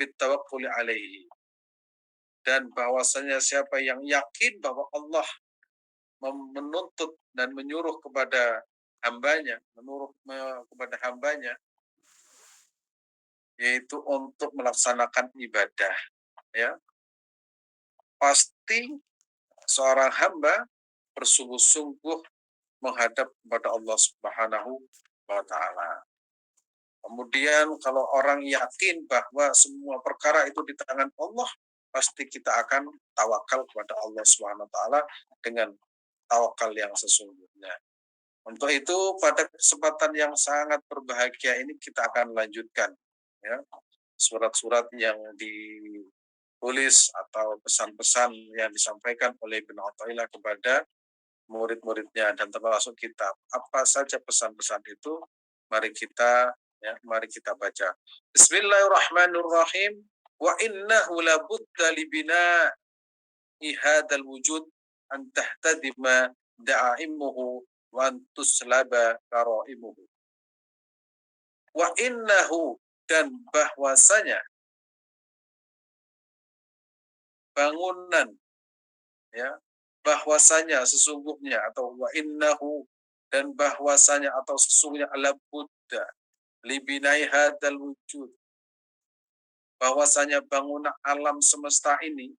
bitawakkuli alaihi. Dan bahwasanya siapa yang yakin bahwa Allah menuntut dan menyuruh kepada hambanya, kepada hambanya, yaitu untuk melaksanakan ibadah, ya, pasti seorang hamba bersungguh-sungguh menghadap kepada Allah Subhanahu wa Ta'ala. Kemudian kalau orang yakin bahwa semua perkara itu di tangan Allah, pasti kita akan tawakal kepada Allah Subhanahu wa Ta'ala dengan tawakal yang sesungguhnya. Untuk itu pada kesempatan yang sangat berbahagia ini kita akan lanjutkan, ya, surat-surat yang ditulis atau pesan-pesan yang disampaikan oleh Ibnu Athaillah kepada murid-muridnya, dan termasuk kitab. Apa saja pesan-pesan itu? Mari kita baca. Bismillahirrahmanirrahim. Wa innahu labudda libina'i hadzal wujud an tahtadima da'imuhu wa an tuslaba karaimuhu. Wa innahu, dan bahwasanya bangunan, ya, bahwasanya sesungguhnya, atau wa innahu, dan bahwasanya atau sesungguhnya ala buddha libinai hadal wujud, bahwasanya bangunan alam semesta ini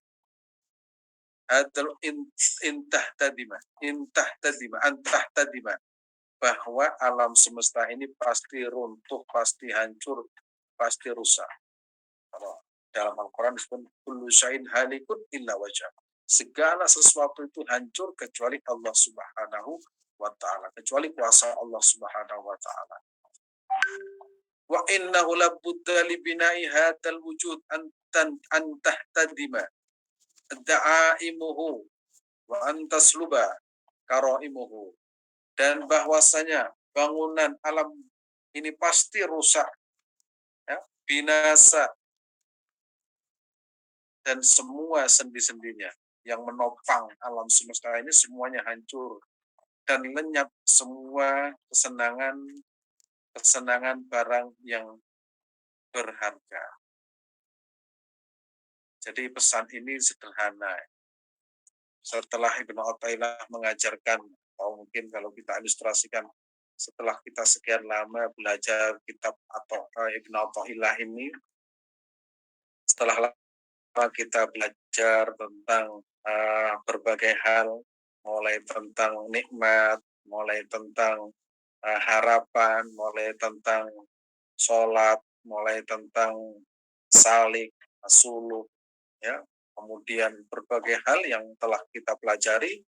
hadal intah tadima, bahwa alam semesta ini pasti runtuh, pasti hancur, pasti rusak. Kalau dalam Al-Quran disebut kullu syai'in halikun illa wajah. Segala sesuatu itu hancur kecuali Allah Subhanahu wa Ta'ala, kecuali kuasa Allah Subhanahu wa Ta'ala. Wa innahu labudda libina'i hadal wujud an tahtadima da'imuhu wa antasluba karaimuhu. Dan bahwasanya bangunan alam ini pasti rusak, ya, binasa, dan semua sendi-sendinya yang menopang alam semesta ini semuanya hancur, dan lenyap semua kesenangan barang yang berharga. Jadi pesan ini sederhana. Setelah Ibnu Athaillah mengajarkan, atau mungkin kalau kita ilustrasikan, setelah kita sekian lama belajar kitab atau Ibnu Athaillah ini, setelah kita belajar tentang berbagai hal, mulai tentang nikmat, mulai tentang harapan, mulai tentang sholat, mulai tentang salik, suluk, ya, kemudian berbagai hal yang telah kita pelajari,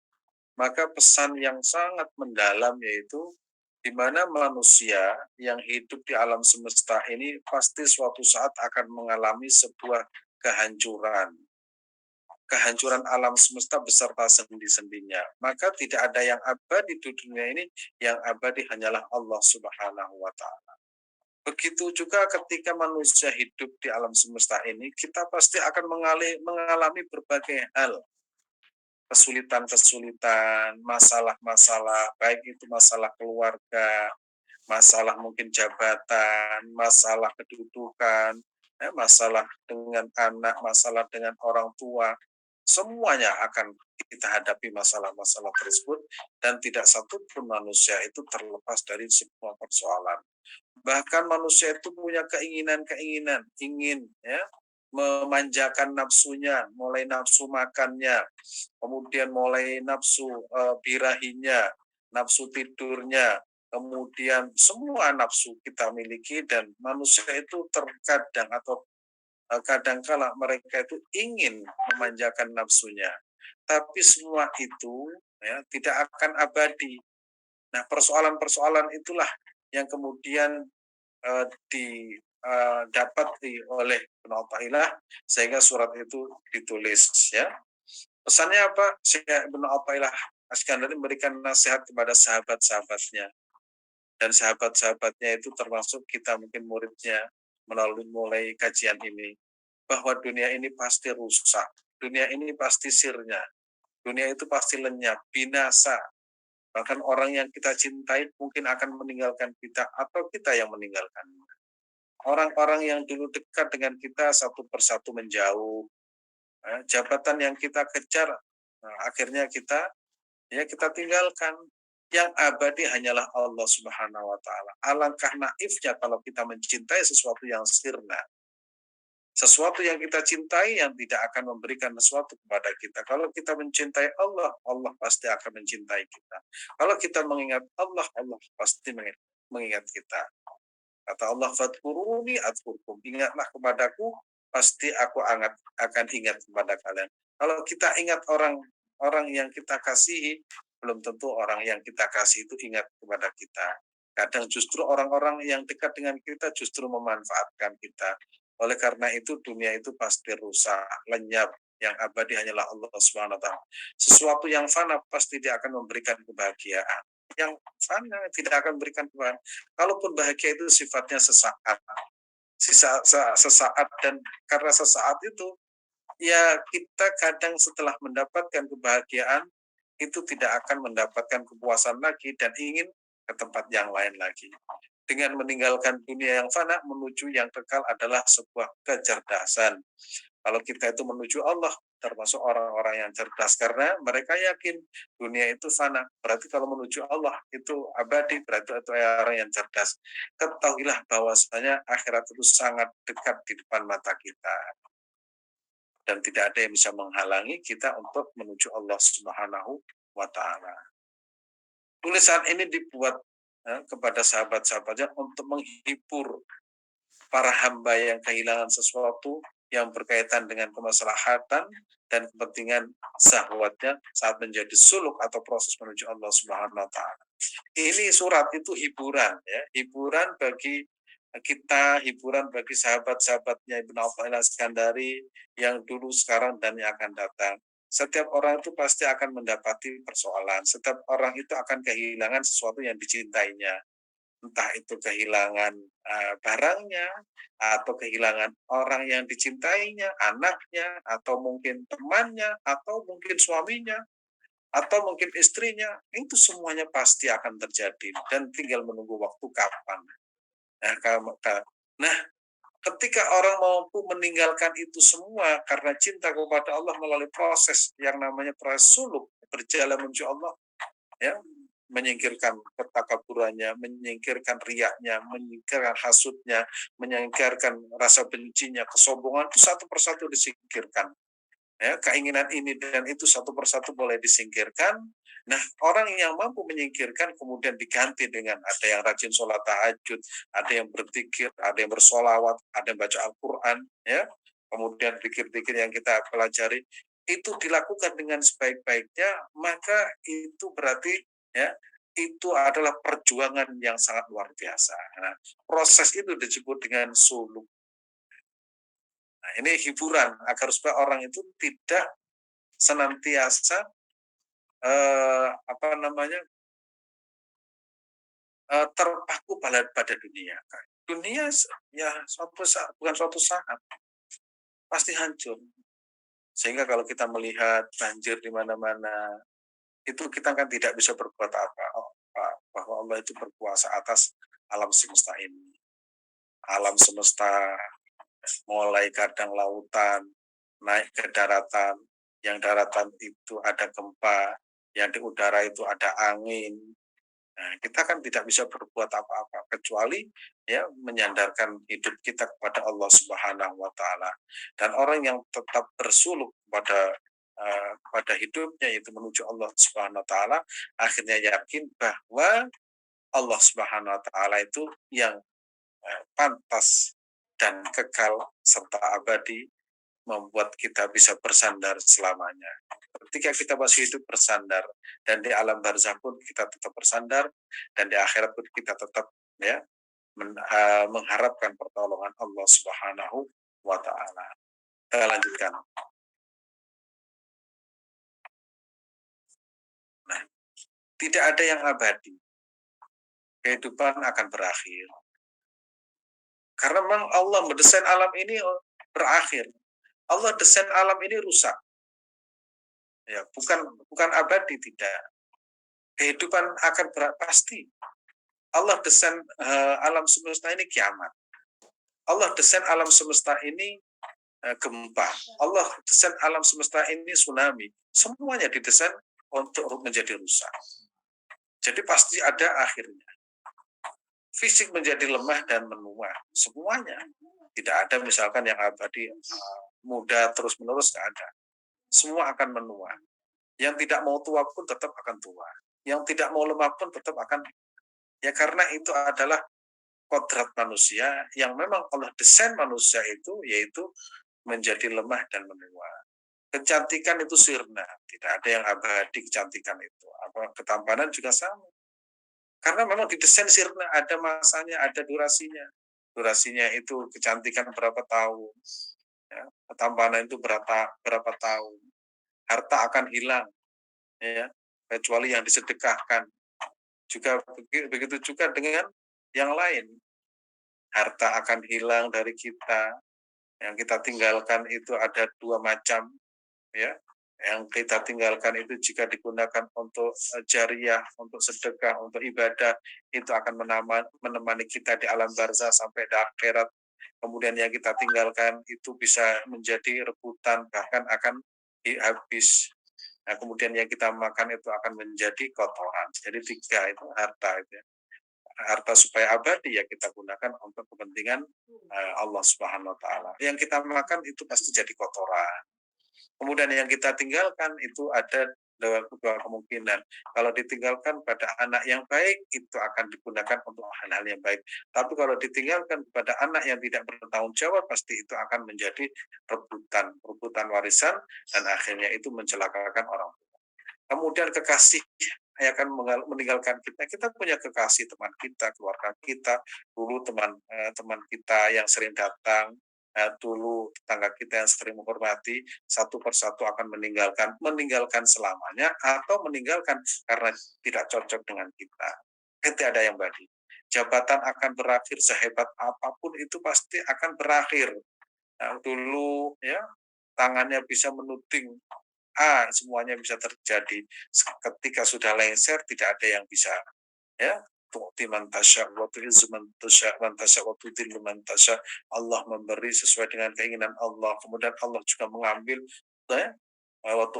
maka pesan yang sangat mendalam yaitu di mana manusia yang hidup di alam semesta ini pasti suatu saat akan mengalami sebuah kehancuran alam semesta beserta sendi-sendinya. Maka tidak ada yang abadi di dunia ini, yang abadi hanyalah Allah Subhanahu wa Ta'ala. Begitu juga ketika manusia hidup di alam semesta ini, kita pasti akan mengalami berbagai hal, kesulitan-kesulitan, masalah-masalah, baik itu masalah keluarga, masalah mungkin jabatan, masalah kedudukan, masalah dengan anak, masalah dengan orang tua. Semuanya akan kita hadapi masalah-masalah tersebut, dan tidak satu pun manusia itu terlepas dari semua persoalan. Bahkan manusia itu punya keinginan-keinginan, ingin, ya, memanjakan nafsunya, mulai nafsu makannya, kemudian mulai nafsu birahinya, nafsu tidurnya, kemudian semua nafsu kita miliki, dan manusia itu terkadang atau kadangkala mereka itu ingin memanjakan nafsunya, tapi semua itu, ya, tidak akan abadi. Nah, persoalan-persoalan itulah yang kemudian didapati oleh Ibnu Athaillah sehingga surat itu ditulis, ya. Pesannya apa? Sehingga Ibnu Athaillah Askandari memberikan nasihat kepada sahabat-sahabatnya, dan sahabat-sahabatnya itu termasuk kita mungkin muridnya melalui mulai kajian ini, bahwa dunia ini pasti rusak, dunia ini pasti sirna, dunia itu pasti lenyap, binasa. Bahkan orang yang kita cintai mungkin akan meninggalkan kita, atau kita yang meninggalkannya. orang-orang yang dulu dekat dengan kita satu persatu menjauh, jabatan yang kita kejar, akhirnya kita tinggalkan. Yang abadi hanyalah Allah Subhanahu wa taala. Alangkah naifnya kalau kita mencintai sesuatu yang sirna. Sesuatu yang kita cintai yang tidak akan memberikan sesuatu kepada kita. Kalau kita mencintai Allah, Allah pasti akan mencintai kita. Kalau kita mengingat Allah, Allah pasti mengingat kita. Kata Allah, "Fadkuruni adkurkum." Ingatlah kepadaku, pasti aku akan ingat kepada kalian. Kalau kita ingat orang yang kita kasihi, belum tentu orang yang kita kasih itu ingat kepada kita. Kadang justru orang-orang yang dekat dengan kita justru memanfaatkan kita. Oleh karena itu dunia itu pasti rusak, lenyap. Yang abadi hanyalah Allah Subhanahu wa taala. Sesuatu yang fana pasti dia akan memberikan kebahagiaan. Yang fana tidak akan memberikan kebahagiaan. Kalaupun bahagia itu sifatnya sesaat, sesaat dan karena sesaat itu ya kita kadang setelah mendapatkan kebahagiaan itu tidak akan mendapatkan kepuasan lagi dan ingin ke tempat yang lain lagi. Dengan meninggalkan dunia yang fana menuju yang kekal adalah sebuah kecerdasan. Kalau kita itu menuju Allah, termasuk orang-orang yang cerdas karena mereka yakin dunia itu fana. Berarti kalau menuju Allah itu abadi, berarti itu orang yang cerdas. Ketahuilah bahwasanya akhirat itu sangat dekat di depan mata kita dan tidak ada yang bisa menghalangi kita untuk menuju Allah Subhanahu wa taala. Tulisan ini dibuat kepada sahabat-sahabatnya untuk menghibur para hamba yang kehilangan sesuatu yang berkaitan dengan kemaslahatan dan kepentingan syahwatnya saat menjadi suluk atau proses menuju Allah Subhanahu wa taala. Ini surat itu hiburan ya, hiburan bagi kita, hiburan bagi sahabat-sahabatnya Ibnu Athaillah Iskandari yang dulu, sekarang dan yang akan datang. Setiap orang itu pasti akan mendapati persoalan. Setiap orang itu akan kehilangan sesuatu yang dicintainya. Entah itu kehilangan barangnya, atau kehilangan orang yang dicintainya, anaknya, atau mungkin temannya, atau mungkin suaminya, atau mungkin istrinya. Itu semuanya pasti akan terjadi dan tinggal menunggu waktu kapan. Nah, ketika orang mampu meninggalkan itu semua karena cinta kepada Allah melalui proses yang namanya proses suluk, berjalan menuju Allah, ya, menyingkirkan ketakaburannya, menyingkirkan riaknya, menyingkirkan hasutnya, menyingkirkan rasa bencinya, kesombongan itu satu persatu disingkirkan. Ya, keinginan ini dan itu satu persatu boleh disingkirkan. Nah, orang yang mampu menyingkirkan kemudian diganti dengan ada yang rajin sholat tahajud, ada yang berzikir, ada yang bersolawat, ada yang baca Al-Quran, ya. Kemudian pikir-pikir yang kita pelajari itu dilakukan dengan sebaik-baiknya, maka itu berarti ya itu adalah perjuangan yang sangat luar biasa. Nah, proses itu disebut dengan suluk. Nah, ini hiburan agar supaya orang itu tidak senantiasa apa namanya terpaku pada dunia. Dunia ya suatu saat, bukan suatu saat pasti hancur. Sehingga kalau kita melihat banjir di mana-mana, itu kita kan tidak bisa berbuat apa, bahwa Allah itu berkuasa atas alam semesta ini. Alam semesta mulai kadang lautan, naik ke daratan, yang daratan itu ada gempa, yang di udara itu ada angin. Nah, kita kan tidak bisa berbuat apa-apa kecuali ya menyandarkan hidup kita kepada Allah Subhanahu wa taala. Dan orang yang tetap bersuluk pada hidupnya yaitu menuju Allah Subhanahu wa taala, akhirnya yakin bahwa Allah Subhanahu wa taala itu yang pantas dan kekal serta abadi membuat kita bisa bersandar selamanya. Ketika kita masih hidup bersandar dan di alam barzakh pun kita tetap bersandar dan di akhirat pun kita tetap ya mengharapkan pertolongan Allah Subhanahu wa taala. Kita lanjutkan. Nah, tidak ada yang abadi. Kehidupan akan berakhir. Karena memang Allah mendesain alam ini berakhir. Allah desain alam ini rusak. Ya, bukan abadi, tidak. Kehidupan akan pasti. Allah desain alam semesta ini kiamat. Allah desain alam semesta ini gempa. Allah desain alam semesta ini tsunami. Semuanya didesain untuk menjadi rusak. Jadi pasti ada akhirnya. Fisik menjadi lemah dan menua. Semuanya. Tidak ada misalkan yang abadi muda terus-menerus, tidak ada. Semua akan menua. Yang tidak mau tua pun tetap akan tua. Yang tidak mau lemah pun tetap akan. Ya karena itu adalah kodrat manusia yang memang Allah desain manusia itu, yaitu menjadi lemah dan menua. Kecantikan itu sirna, tidak ada yang abadi kecantikan itu. Ketampanan juga sama. Karena memang didesain sirna, ada masanya, ada durasinya. Durasinya itu kecantikan berapa tahun, ya. Ketampanan itu berapa tahun. Harta akan hilang, ya, kecuali yang disedekahkan. Juga begitu juga dengan yang lain. Harta akan hilang dari kita. Yang kita tinggalkan itu ada dua macam, ya. Yang kita tinggalkan itu jika digunakan untuk jariah, untuk sedekah, untuk ibadah, itu akan menemani kita di alam barzah sampai di akhirat. Kemudian yang kita tinggalkan itu bisa menjadi rebutan, bahkan akan habis. Nah, kemudian yang kita makan itu akan menjadi kotoran. Jadi tiga itu harta itu. Harta supaya abadi ya kita gunakan untuk kepentingan Allah Subhanahu wa taala. Yang kita makan itu pasti jadi kotoran. Kemudian yang kita tinggalkan itu ada dua kemungkinan. Kalau ditinggalkan pada anak yang baik, itu akan digunakan untuk hal-hal yang baik. Tapi kalau ditinggalkan pada anak yang tidak bertanggung jawab, pasti itu akan menjadi rebutan warisan, dan akhirnya itu mencelakakan orang tua. Kemudian kekasih akan meninggalkan kita. Kita punya kekasih, teman kita, keluarga kita, dulu teman kita yang sering datang, dulu tetangga kita yang sering menghormati, satu persatu akan meninggalkan selamanya, atau meninggalkan karena tidak cocok dengan kita. Tidak ada yang badi. Jabatan akan berakhir, sehebat apapun itu pasti akan berakhir. Dulu ya tangannya bisa menuding semuanya bisa terjadi. Ketika sudah lengser, tidak ada yang bisa, ya. Tu'ti man tasya wa tu'izzu man tasya wa tudhillu man tasya. Allah memberi sesuai dengan keinginan Allah. Kemudian Allah juga mengambil, ya. Wa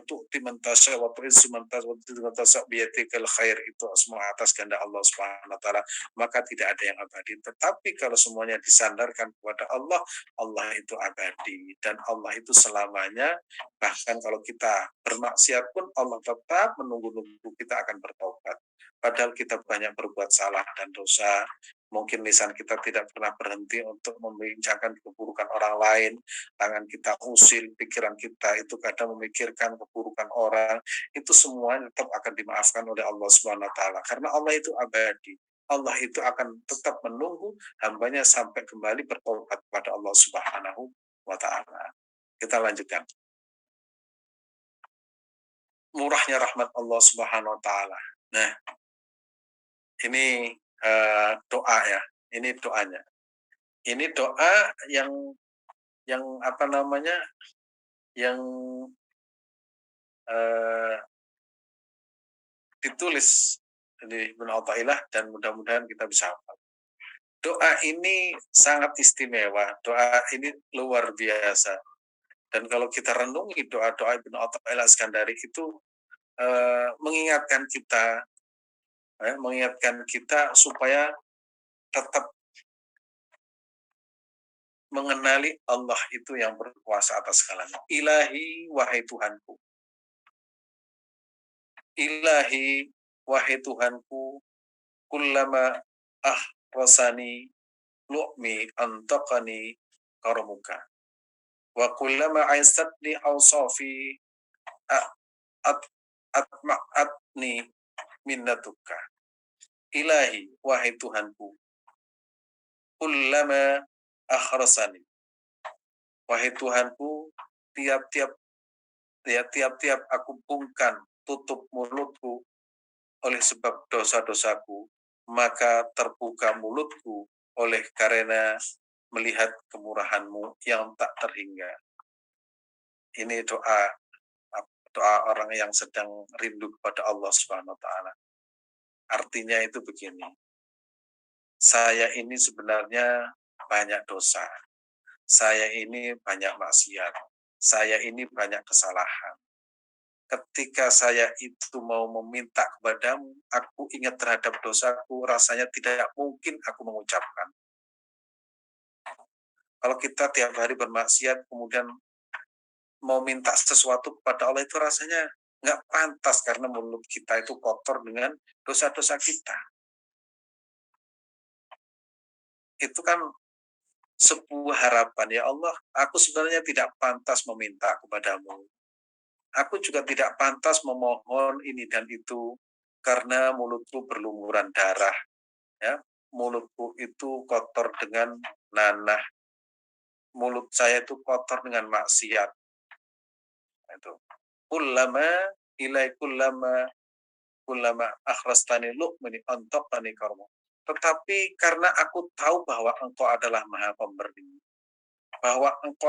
tu'ti man tasya wa tu'izzu man tasya wa tudhillu man tasya biyadikal khair, itu semua atas kehendak Allah Subhanahu wa taala. Maka tidak ada yang abadi. Tetapi kalau semuanya disandarkan kepada Allah, Allah itu abadi dan Allah itu selamanya. Bahkan kalau kita bermaksiat pun Allah tetap menunggu-nunggu kita akan bertobat. Padahal kita banyak berbuat salah dan dosa. Mungkin lisan kita tidak pernah berhenti untuk membincangkan keburukan orang lain. Tangan kita usil, pikiran kita itu kadang memikirkan keburukan orang. Itu semua tetap akan dimaafkan oleh Allah Subhanahu wa taala. Karena Allah itu abadi. Allah itu akan tetap menunggu hambanya sampai kembali bertobat kepada Allah Subhanahu wa taala. Kita lanjutkan. Murahnya rahmat Allah Subhanahu wa taala. Nah, ini doa ya. Ini doanya. Ini doa yang apa namanya? Yang ditulis di Ibnu Athaillah, dan mudah-mudahan kita bisa hafal. Doa ini sangat istimewa. Doa ini luar biasa. Dan kalau kita renungi doa-doa Ibnu Athaillah Iskandari itu mengingatkan kita supaya tetap mengenali Allah itu yang berkuasa atas segalanya. Ilahi, wahai Tuhanku. Ilahi, wahai Tuhanku, kullama rasani lu'mi antaqani karamuka. Wa kullama aisatni awsafi atma'atni minnatuka. Ilahi, wahai Tuhanku, kullama akhrasani. Wahai Tuhanku, tiap-tiap aku bungkan, tutup mulutku oleh sebab dosa-dosaku, maka terbuka mulutku oleh karena melihat kemurahan-Mu yang tak terhingga. Ini doa orang yang sedang rindu kepada Allah Subhanahu wa taala. Artinya itu begini. Saya ini sebenarnya banyak dosa, saya ini banyak maksiat, saya ini banyak kesalahan. Ketika saya itu mau meminta kepadamu, aku ingat terhadap dosaku, rasanya tidak mungkin aku mengucapkan. Kalau kita tiap hari bermaksiat, kemudian mau minta sesuatu kepada Allah itu rasanya nggak pantas karena mulut kita itu kotor dengan dosa-dosa kita. Itu kan sebuah harapan, ya Allah, aku sebenarnya tidak pantas meminta kepadamu. Aku juga tidak pantas memohon ini dan itu karena mulutku berlumuran darah, ya. Mulutku itu kotor dengan nanah, mulut saya itu kotor dengan maksiat. Itu. Kullama ilai kullama akhrastani lu'mini antaqani karmu. Tetapi karena aku tahu bahwa engkau adalah maha pemberi, bahwa engkau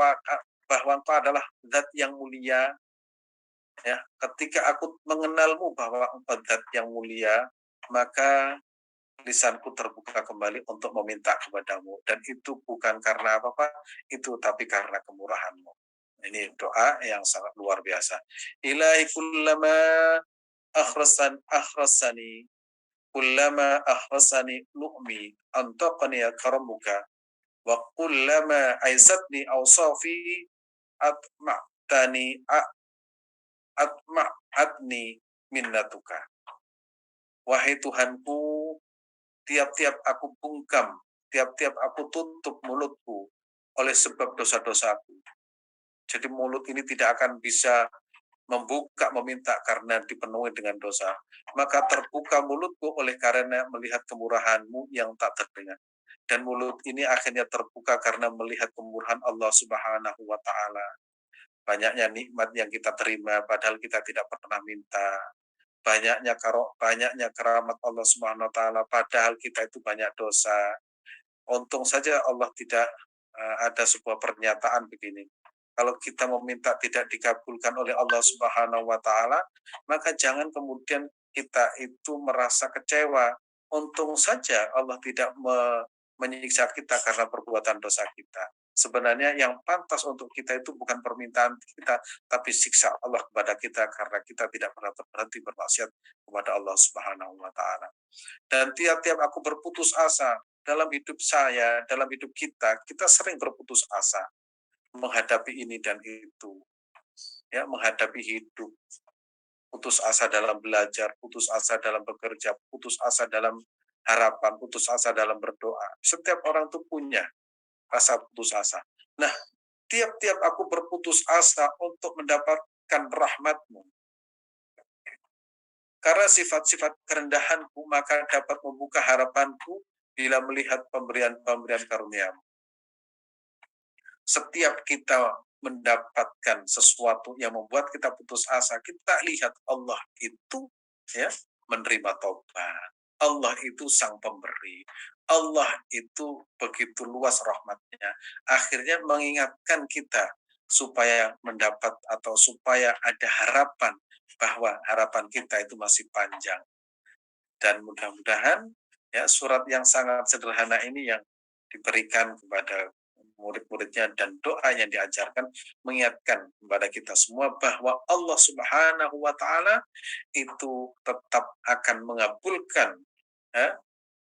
adalah zat yang mulia, ya, ketika aku mengenalmu bahwa engkau zat yang mulia, maka lisanku terbuka kembali untuk meminta kepadamu, dan itu bukan karena apa-apa, itu tapi karena kemurahanmu. Ini doa yang sangat luar biasa. Ilahi kullama akhrasani kullama akhrasani lu'mi antaqani karamuka wa kullama aisatni awsafi atma'tani atma'atni minnatuka. Wahai Tuhanku, tiap-tiap aku bungkam, tiap-tiap aku tutup mulutku oleh sebab dosa-dosaku. Jadi mulut ini tidak akan bisa membuka meminta karena dipenuhi dengan dosa. Maka terbuka mulutku oleh karena melihat kemurahan-Mu yang tak terdengar. Dan mulut ini akhirnya terbuka karena melihat kemurahan Allah Subhanahu wa Ta'ala. Banyaknya nikmat yang kita terima padahal kita tidak pernah minta. Banyaknya keramat Allah Subhanahu wa Ta'ala padahal kita itu banyak dosa. Untung saja Allah tidak ada sebuah pernyataan begini. Kalau kita meminta tidak dikabulkan oleh Allah Subhanahu wa Ta'ala, maka jangan kemudian kita itu merasa kecewa. Untung saja Allah tidak menyiksa kita karena perbuatan dosa kita. Sebenarnya yang pantas untuk kita itu bukan permintaan kita, tapi siksa Allah kepada kita karena kita tidak pernah berhenti bermaksiat kepada Allah Subhanahu wa Ta'ala. Dan tiap-tiap aku berputus asa dalam hidup saya, dalam hidup kita sering berputus asa menghadapi ini dan itu, ya, menghadapi hidup, putus asa dalam belajar, putus asa dalam bekerja, putus asa dalam harapan, putus asa dalam berdoa. Setiap orang itu punya rasa putus asa. Nah, tiap-tiap aku berputus asa untuk mendapatkan rahmat-Mu, karena sifat-sifat kerendahanku, maka dapat membuka harapanku bila melihat pemberian-pemberian karunia-Mu. Setiap kita mendapatkan sesuatu yang membuat kita putus asa, kita lihat Allah itu, ya, menerima tobat. Allah itu sang pemberi. Allah itu begitu luas rahmatnya. Akhirnya mengingatkan kita supaya mendapat atau supaya ada harapan bahwa harapan kita itu masih panjang. Dan mudah-mudahan, ya, surat yang sangat sederhana ini yang diberikan kepada murid-muridnya dan doa yang diajarkan mengingatkan kepada kita semua bahwa Allah Subhanahu wa Ta'ala itu tetap akan mengabulkan, ya,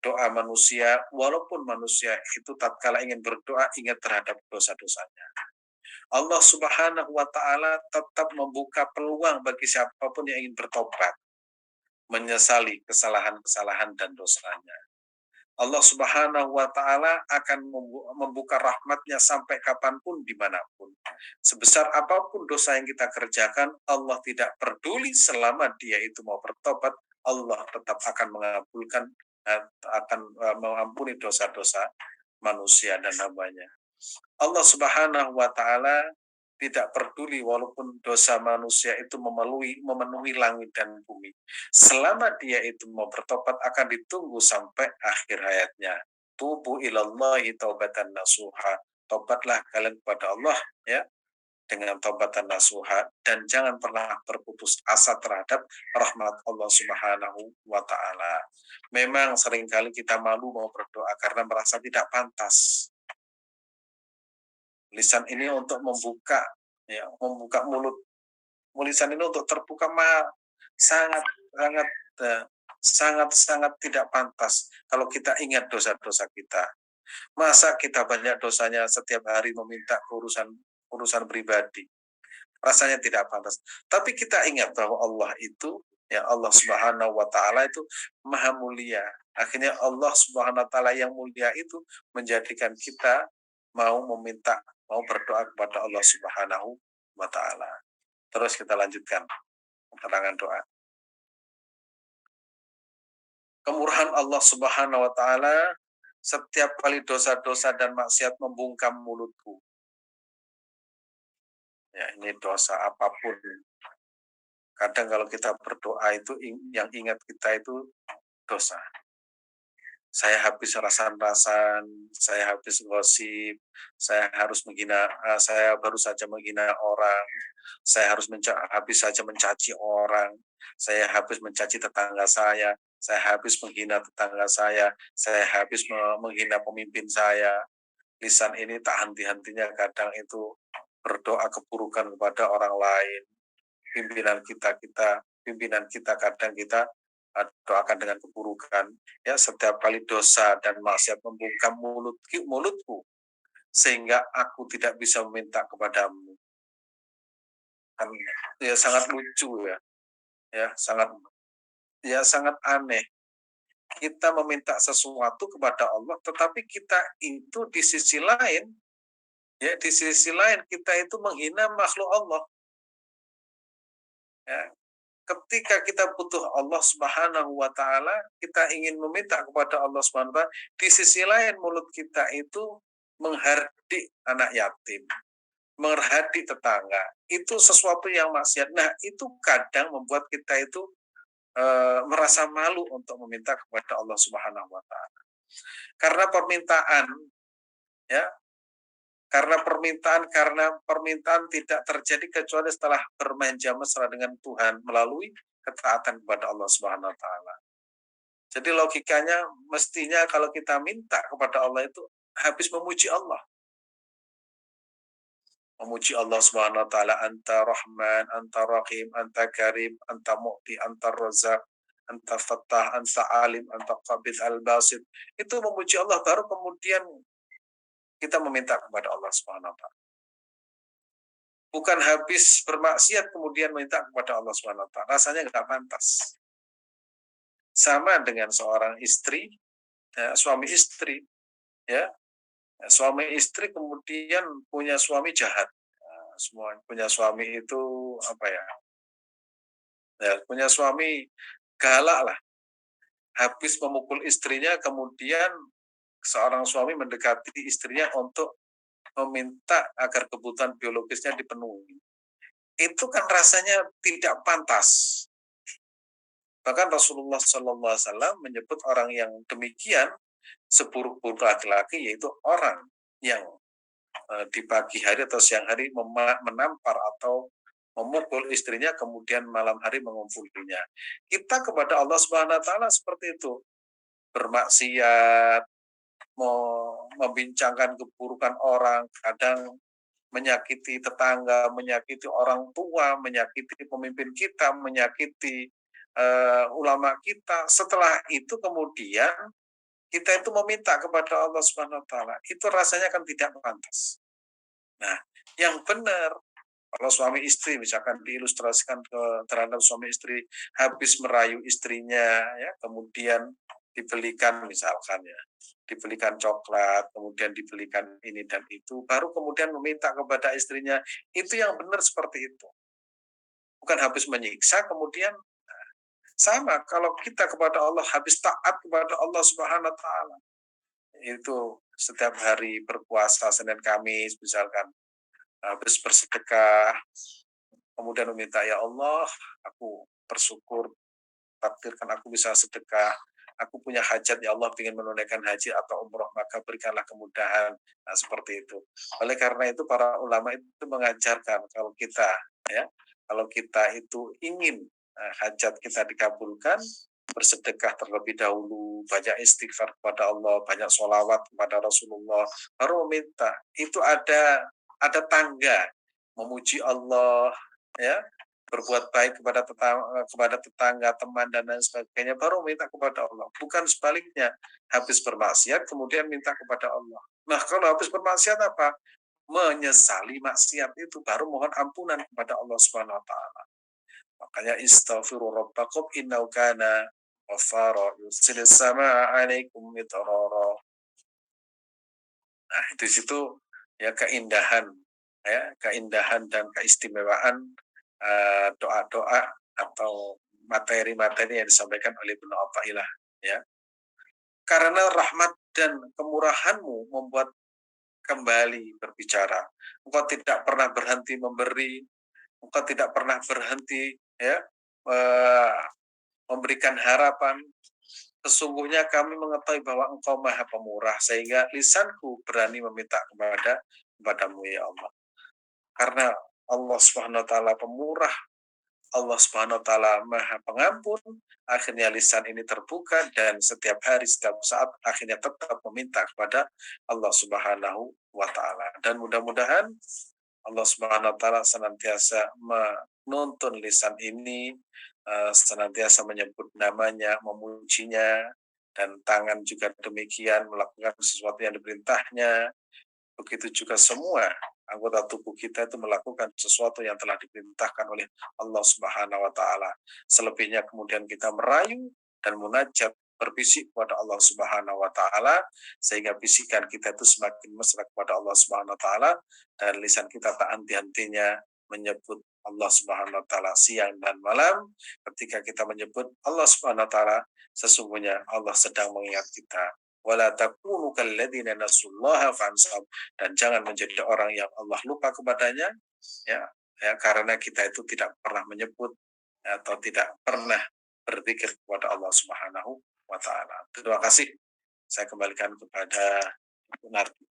doa manusia, walaupun manusia itu tatkala ingin berdoa ingat terhadap dosa-dosanya. Allah Subhanahu wa Ta'ala tetap membuka peluang bagi siapapun yang ingin bertobat, menyesali kesalahan-kesalahan dan dosanya. Allah Subhanahu wa Ta'ala akan membuka rahmatnya sampai kapanpun, dimanapun. Sebesar apapun dosa yang kita kerjakan, Allah tidak peduli selama dia itu mau bertobat, Allah tetap akan mengabulkan, akan mengampuni dosa-dosa manusia dan hambanya. Allah Subhanahu wa Ta'ala tidak peduli walaupun dosa manusia itu memenuhi langit dan bumi. Selama dia itu mau bertobat akan ditunggu sampai akhir hayatnya. Tubu ilallahi taubatan nasuha. Tobatlah kalian kepada Allah, ya, dengan taubatan nasuha, dan jangan pernah berputus asa terhadap rahmat Allah Subhanahu wa Ta'ala. Memang seringkali kita malu mau berdoa karena merasa tidak pantas. Lisan ini untuk membuka, ya, membuka mulut. Lisan ini untuk terbuka sangat sangat sangat sangat tidak pantas kalau kita ingat dosa-dosa kita. Masa kita banyak dosanya setiap hari meminta urusan urusan pribadi, rasanya tidak pantas. Tapi kita ingat bahwa Allah itu, ya, Allah Subhanahu wa taala itu maha mulia. Akhirnya Allah Subhanahu wa taala yang mulia itu menjadikan kita mau meminta, mau berdoa kepada Allah Subhanahu wa taala. Terus kita lanjutkan keterangan doa. Kemurahan Allah Subhanahu wa taala, setiap kali dosa-dosa dan maksiat membungkam mulutku. Ya, ini dosa apapun. Kadang kalau kita berdoa itu yang ingat kita itu dosa. Saya habis rasan-rasan, saya habis gosip, saya harus menghina, saya baru saja menghina orang, saya harus habis saja mencaci orang, saya habis mencaci tetangga saya habis menghina tetangga saya habis menghina pemimpin saya. Lisan ini tak henti-hentinya kadang itu berdoa keburukan kepada orang lain. Pimpinan kita kadang kita doakan dengan keburukan, ya, setiap kali dosa dan maksiat membungkam mulutku sehingga aku tidak bisa meminta kepadamu. Kan ya sangat lucu, ya, sangat aneh. Kita meminta sesuatu kepada Allah, tetapi kita itu di sisi lain kita itu menghina makhluk Allah. Ya, ketika kita butuh Allah Subhanahu wa taala, kita ingin meminta kepada Allah Subhanahu wa taala, di sisi lain mulut kita itu menghardik anak yatim, menghardik tetangga. Itu sesuatu yang maksiat. Nah, itu kadang membuat kita itu merasa malu untuk meminta kepada Allah Subhanahu wa taala. Karena permintaan, ya, karena permintaan tidak terjadi kecuali setelah bermain mesra dengan Tuhan melalui ketaatan kepada Allah Subhanahu wa taala. Jadi logikanya mestinya kalau kita minta kepada Allah itu habis memuji Allah. Memuji Allah Subhanahu wa taala, Anta Rahman, Anta Rahim, Anta Karim, Anta Mu'ti, Anta Razak, Anta Fattah, Anta Alim, Anta Qabid Al-Basit. Itu memuji Allah, baru kemudian kita meminta kepada Allah Subhanahu wa taala. Bukan habis bermaksiat kemudian minta kepada Allah Subhanahu wa taala. Rasanya nggak pantas. Sama dengan seorang istri, suami istri, ya. Suami istri kemudian punya suami jahat. Semua punya suami itu apa ya? Ya, punya suami galak lah. Habis memukul istrinya, kemudian seorang suami mendekati istrinya untuk meminta agar kebutuhan biologisnya dipenuhi. Itu kan rasanya tidak pantas. Bahkan Rasulullah SAW menyebut orang yang demikian seburuk-buruk laki-laki, yaitu orang yang di pagi hari atau siang hari menampar atau memukul istrinya, kemudian malam hari mengumpulinya. Kita kepada Allah Subhanahu wa taala seperti itu. Bermaksiat, membincangkan keburukan orang, kadang menyakiti tetangga, menyakiti orang tua, menyakiti pemimpin kita, menyakiti ulama kita. Setelah itu kemudian kita itu meminta kepada Allah Subhanahu wa taala. Itu rasanya kan tidak pantas. Nah, yang benar kalau suami istri misalkan diilustrasikan terhadap suami istri habis merayu istrinya, ya, kemudian dibelikan misalkan, ya, dibelikan coklat, kemudian dibelikan ini dan itu, baru kemudian meminta kepada istrinya, itu yang benar seperti itu. Bukan habis menyiksa kemudian. Sama kalau kita kepada Allah habis taat kepada Allah Subhanahu wa taala. Itu setiap hari berpuasa Senin Kamis misalkan, habis bersedekah, kemudian meminta, ya Allah, aku bersyukur, takdirkan aku bisa sedekah, aku punya hajat, ya Allah, ingin menunaikan haji atau umroh, maka berikanlah kemudahan. Nah, seperti itu. Oleh karena itu para ulama itu mengajarkan kalau kita itu ingin hajat kita dikabulkan, bersedekah terlebih dahulu, banyak istighfar kepada Allah, banyak sholawat kepada Rasulullah, baru meminta. Itu ada ada tangga, memuji Allah, ya, berbuat baik kepada tetangga, teman dan lain sebagainya, baru minta kepada Allah. Bukan sebaliknya, habis bermaksiat kemudian minta kepada Allah. Nah, kalau habis bermaksiat apa? Menyesali maksiat itu baru mohon ampunan kepada Allah Subhanahu wa taala. Makanya istaghfiru rabbakum innahu kana ghaffara yursilis samaa 'alaikum midrara. Nah, di situ ya keindahan dan keistimewaan doa-doa atau materi-materi yang disampaikan oleh Ibnu Athaillah, ya. Karena rahmat dan kemurahanmu membuat kembali berbicara. Engkau tidak pernah berhenti memberi, engkau tidak pernah berhenti, ya, memberikan harapan. Sesungguhnya kami mengetahui bahwa Engkau Maha Pemurah, sehingga lisanku berani meminta kepadamu ya Allah. Karena Allah Subhanahu wa taala pemurah, Allah Subhanahu wa taala Maha Pengampun, akhirnya lisan ini terbuka dan setiap hari, setiap saat akhirnya tetap meminta kepada Allah Subhanahu wa taala. Dan mudah-mudahan Allah Subhanahu wa taala senantiasa menuntun lisan ini, senantiasa menyebut namanya, memujinya, dan tangan juga demikian melakukan sesuatu yang diperintahnya. Begitu juga semua anggota tubuh kita itu melakukan sesuatu yang telah diperintahkan oleh Allah Subhanahu wa taala. Selebihnya kemudian kita merayu dan munajat berbisik kepada Allah Subhanahu wa taala, sehingga bisikan kita itu semakin mesra kepada Allah Subhanahu wa taala, dan lisan kita tak henti-hentinya menyebut Allah Subhanahu wa taala siang dan malam. Ketika kita menyebut Allah Subhanahu wa taala, sesungguhnya Allah sedang mengingat kita. Wala takunu kalladzina nasullaha fansahum, dan jangan menjadi orang yang Allah lupa kepadanya, ya, karena kita itu tidak pernah menyebut atau tidak pernah berzikir kepada Allah Subhanahu wa taala. Terima kasih. Saya kembalikan kepada Ibu Nardi.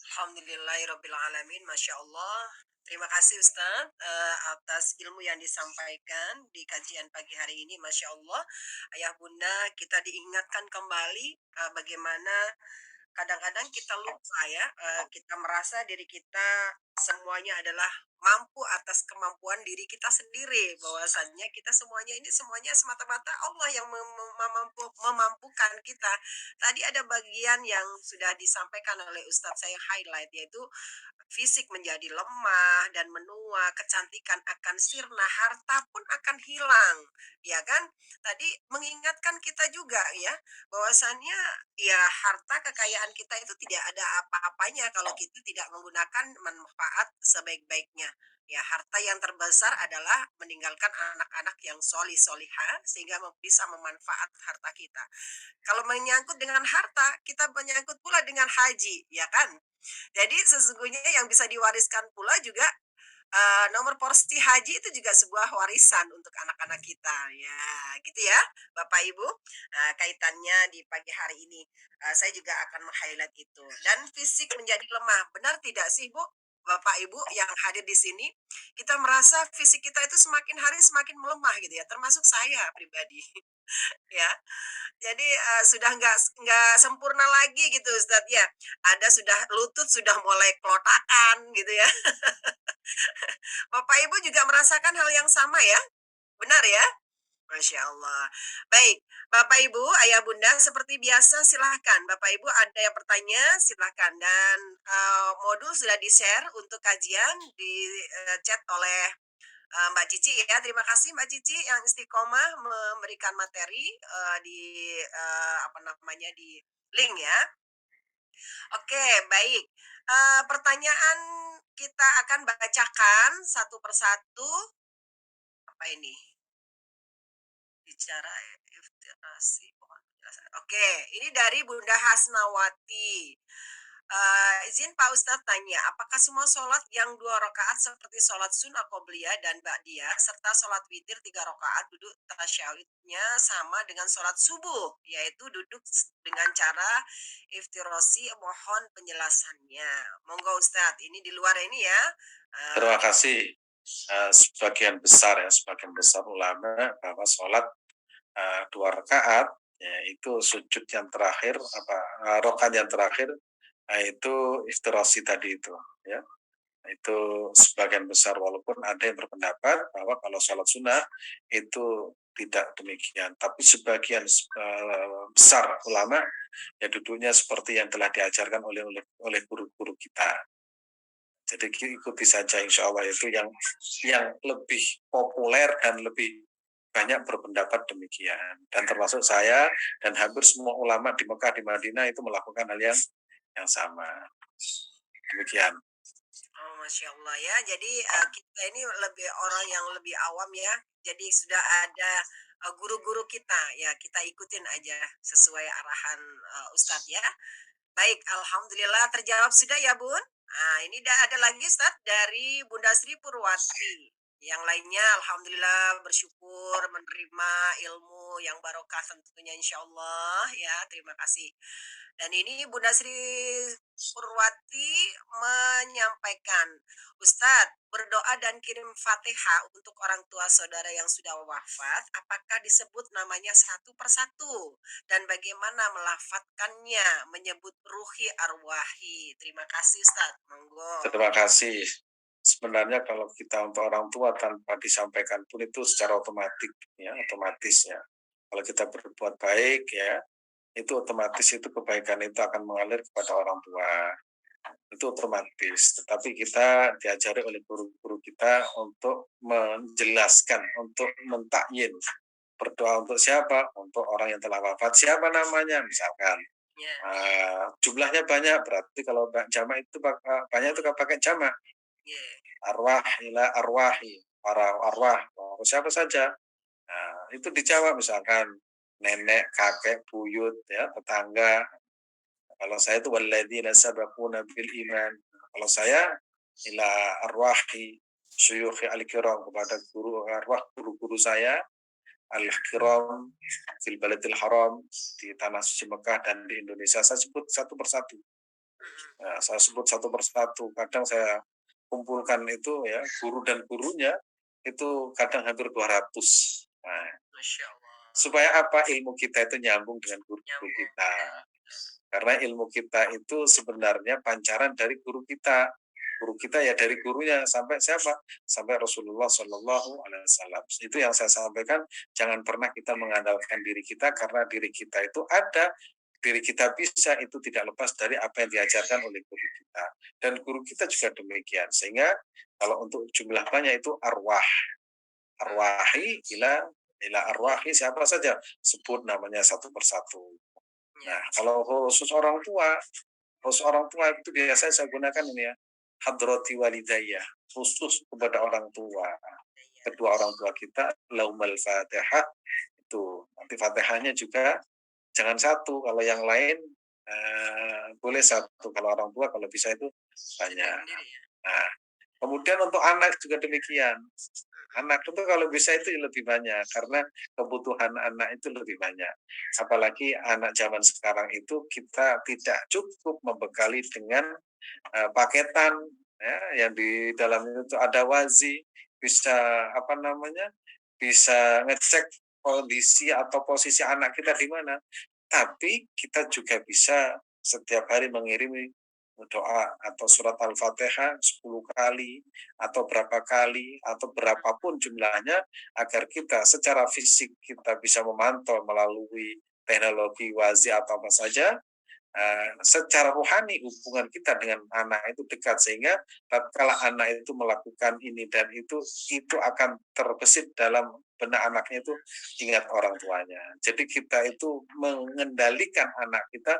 Alhamdulillahirrabbilalamin, Masya Allah. Terima kasih Ustadz atas ilmu yang disampaikan di kajian pagi hari ini. Masya Allah, Ayah Bunda, kita diingatkan kembali bagaimana kadang-kadang kita lupa ya, kita merasa diri kita semuanya adalah mampu atas kemampuan diri kita sendiri, bahwasannya kita semuanya semata-mata Allah yang memampukan kita. Tadi ada bagian yang sudah disampaikan oleh Ustadz, saya highlight, yaitu fisik menjadi lemah dan menua, kecantikan akan sirna, harta pun akan hilang, ya kan? Tadi mengingatkan kita juga ya, bahwasannya ya harta kekayaan kita itu tidak ada apa-apanya kalau kita tidak menggunakan manfaat sebaik-baiknya. Ya, harta yang terbesar adalah meninggalkan anak-anak yang solih-solihah sehingga bisa memanfaat harta kita. Kalau menyangkut dengan harta, kita menyangkut pula dengan haji, ya kan? Jadi sesungguhnya yang bisa diwariskan pula juga nomor porsi haji itu juga sebuah warisan untuk anak-anak kita, ya gitu ya Bapak Ibu. Kaitannya di pagi hari ini, saya juga akan meng-highlight itu. Dan fisik menjadi lemah, benar tidak sih Bu? Bapak Ibu yang hadir di sini, kita merasa fisik kita itu semakin hari semakin melemah gitu ya, termasuk saya pribadi. Ya, jadi sudah nggak sempurna lagi gitu Ustadz ya. Ada sudah lutut sudah mulai kelotakan gitu ya. Bapak Ibu juga merasakan hal yang sama ya? Benar ya? Masya Allah. Baik, Bapak Ibu, Ayah Bunda, seperti biasa silahkan. Bapak Ibu ada yang bertanya, silahkan. Dan modul sudah di-share untuk kajian, di-chat oleh Mbak Cici ya. Terima kasih Mbak Cici yang istiqomah memberikan materi di apa namanya, di link ya. Oke, baik. Pertanyaan kita akan bacakan satu persatu. Apa ini? Bicara inspirasi. Oke, ini dari Bunda Hasnawati. Izin Pak Ustadz tanya, apakah semua sholat yang 2 rakaat seperti sholat sunnah qobliyah dan ba'diyah serta sholat witir 3 rakaat duduk tasyahudnya sama dengan sholat subuh, yaitu duduk dengan cara iftirosi? Mohon penjelasannya. Monggo Ustadz, ini di luar ini ya. Terima kasih. Sebagian besar ulama bahwa sholat 2 rakaat, ya, itu sujud yang terakhir, rakaat yang terakhir Nah, itu iftirasi tadi itu, ya. Itu sebagian besar walaupun ada yang berpendapat bahwa kalau sholat sunnah itu tidak demikian. Tapi sebagian besar ulama ya duduknya seperti yang telah diajarkan oleh guru-guru kita. Jadi ikuti saja insya Allah itu yang lebih populer dan lebih banyak berpendapat demikian. Dan termasuk saya dan hampir semua ulama di Mekah di Madinah itu melakukan hal yang sama. Demikian. Oh, Masya Allah ya. Jadi kita ini lebih orang yang lebih awam ya. Jadi sudah ada guru-guru kita ya, kita ikutin aja sesuai arahan Ustadz ya. Baik, alhamdulillah terjawab sudah ya, Bun. Nah, ini ada lagi Ustadz dari Bunda Sri Purwati. Yang lainnya alhamdulillah bersyukur menerima ilmu yang barokah tentunya insya Allah ya. Terima kasih. Dan ini Bunda Sri Purwati menyampaikan, Ustadz, berdoa dan kirim Fatihah untuk orang tua saudara yang sudah wafat, apakah disebut namanya satu persatu? Dan bagaimana melafatkannya, menyebut ruhi arwahi? Terima kasih Ustadz, monggo. Terima kasih. Sebenarnya kalau kita untuk orang tua tanpa disampaikan pun itu secara otomatis ya. Kalau kita berbuat baik ya, itu otomatis itu kebaikan itu akan mengalir kepada orang tua. Itu otomatis. Tetapi kita diajari oleh guru-guru kita untuk menjelaskan, untuk mentakyin. Berdoa untuk siapa? Untuk orang yang telah wafat. Siapa namanya? Misalkan. Ya, Jumlahnya banyak, berarti kalau jamak itu banyak itu pakai jamak. ya, Arwah ila arwahi, para arwah, siapa saja. Nah, itu dijawab misalkan nenek, kakek, buyut, ya, tetangga. Kalau saya itu walladzina sabaquna bil iman. Kalau saya ila arwahi syuyukhi al-kiram, kepada arwah guru-guru saya al-kiram fil baladil haram, di tanah suci Mekah dan di Indonesia. Saya sebut satu persatu. Nah, saya sebut satu persatu. Kadang saya kumpulkan itu ya, guru dan gurunya itu kadang hampir 200. Nah, Masya Allah. supaya apa? Ilmu kita itu nyambung dengan guru-guru Nyambung. kita. Karena ilmu kita itu sebenarnya pancaran dari guru kita. Guru kita ya dari gurunya sampai siapa? Sampai Rasulullah Shallallahu Alaihi Wasallam. Itu yang saya sampaikan. Jangan pernah kita mengandalkan diri kita karena diri kita itu ada, diri kita bisa, itu tidak lepas dari apa yang diajarkan oleh guru kita. Dan guru kita juga demikian. Sehingga kalau untuk jumlah banyak itu arwahi ila arwahi siapa saja, sebut namanya satu persatu. Ya, Nah, kalau khusus orang tua itu biasanya saya gunakan ini ya, hadrati walidayah, khusus kepada orang tua. ya, Kedua orang tua kita, laumal fatihah, itu nanti fatihahnya juga jangan satu, kalau yang lain boleh satu, kalau orang tua kalau bisa itu banyak. sendiri ya. Nah, kemudian untuk anak juga demikian. Anak itu kalau bisa itu lebih banyak karena kebutuhan anak itu lebih banyak. Apalagi anak zaman sekarang itu kita tidak cukup membekali dengan paketan ya, yang di dalamnya itu ada wazi, bisa apa namanya? Bisa ngecek kondisi atau posisi anak kita di mana. Tapi kita juga bisa setiap hari mengirimi doa atau surat Al-Fatihah 10 kali atau berapa kali atau berapapun jumlahnya agar kita secara fisik kita bisa memantau melalui teknologi wazi atau apa saja. Secara rohani hubungan kita dengan anak itu dekat sehingga tatkala anak itu melakukan ini dan itu akan terbesit dalam benak anaknya itu ingat orang tuanya. Jadi kita itu mengendalikan anak kita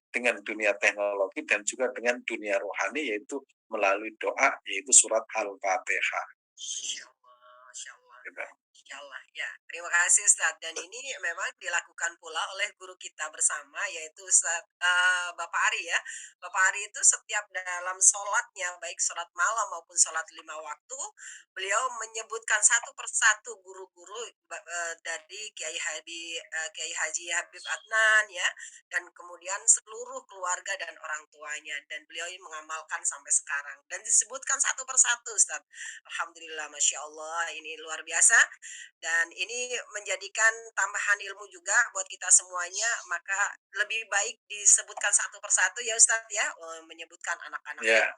dengan dunia teknologi dan juga dengan dunia rohani yaitu melalui doa yaitu surat Al-Fatihah. Masya Allah, Masya Allah. Gitu. Insya Allah, ya. Terima kasih Ustadz. Dan ini memang dilakukan pula oleh guru kita bersama, yaitu Bapak Ari ya. Bapak Ari itu setiap dalam sholatnya, baik sholat malam maupun sholat 5 waktu, beliau menyebutkan satu persatu guru-guru dari Kiai Haji Habib Adnan ya, dan kemudian seluruh keluarga dan orang tuanya. Dan beliau ini mengamalkan sampai sekarang. Dan disebutkan satu persatu Ustadz. Alhamdulillah, Masya Allah, ini luar biasa. Dan ini menjadikan tambahan ilmu juga buat kita semuanya, maka lebih baik disebutkan satu persatu ya Ustadz ya, menyebutkan anak-anak Ya, kita,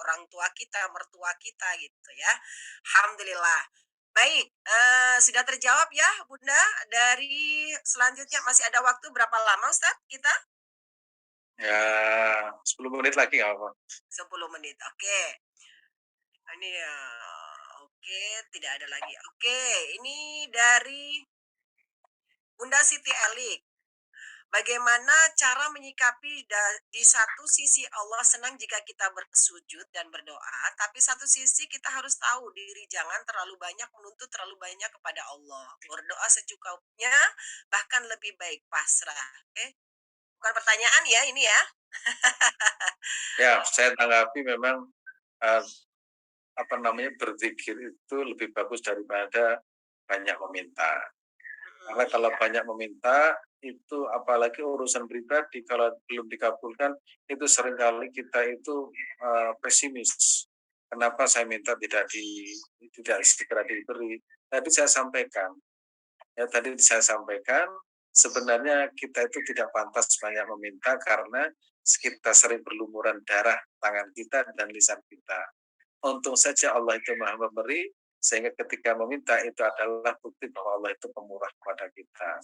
orang tua kita, mertua kita gitu ya. Alhamdulillah. Baik, sudah terjawab ya Bunda, dari selanjutnya masih ada waktu berapa lama Ustadz kita? ya 10 menit lagi nggak apa. 10 menit, oke. Ini ya, oke, tidak ada lagi. Oke, ini dari Bunda Siti Elik. Bagaimana cara menyikapi di satu sisi Allah senang jika kita bersujud dan berdoa, tapi satu sisi kita harus tahu diri jangan terlalu banyak menuntut terlalu banyak kepada Allah. Berdoa secukupnya, bahkan lebih baik pasrah. Oke, bukan pertanyaan ya ini ya. Ya, saya tanggapi memang eh, apa namanya berzikir itu lebih bagus daripada banyak meminta. Karena Mm-mm. kalau banyak meminta itu apalagi urusan pribadi kalau belum dikabulkan itu seringkali kita itu pesimis. Kenapa saya minta tidak segera diberi? Tadi saya sampaikan sebenarnya kita itu tidak pantas banyak meminta karena kita sering berlumuran darah tangan kita dan lisan kita. Untung saja Allah itu maha memberi, sehingga ketika meminta itu adalah bukti bahwa Allah itu pemurah kepada kita.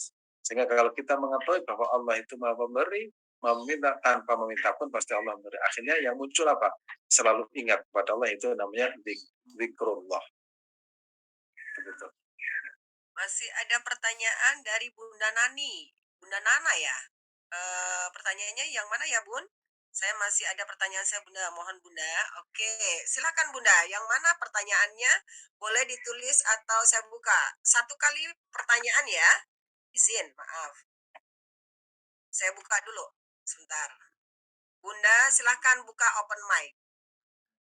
Sehingga kalau kita mengetahui bahwa Allah itu maha memberi, meminta tanpa meminta pun pasti Allah memberi. Akhirnya yang muncul apa? Selalu ingat kepada Allah, itu namanya zikrullah. Begitu. Masih ada pertanyaan dari Bunda Nani. Bunda Nana ya? Pertanyaannya yang mana ya, Bun? Saya masih ada pertanyaan saya, Bunda. Mohon Bunda. Oke, silakan Bunda. Yang mana pertanyaannya? Boleh ditulis atau saya buka. Satu kali pertanyaan ya. Izin, maaf. Saya buka dulu. Sebentar. Bunda, silakan buka open mic.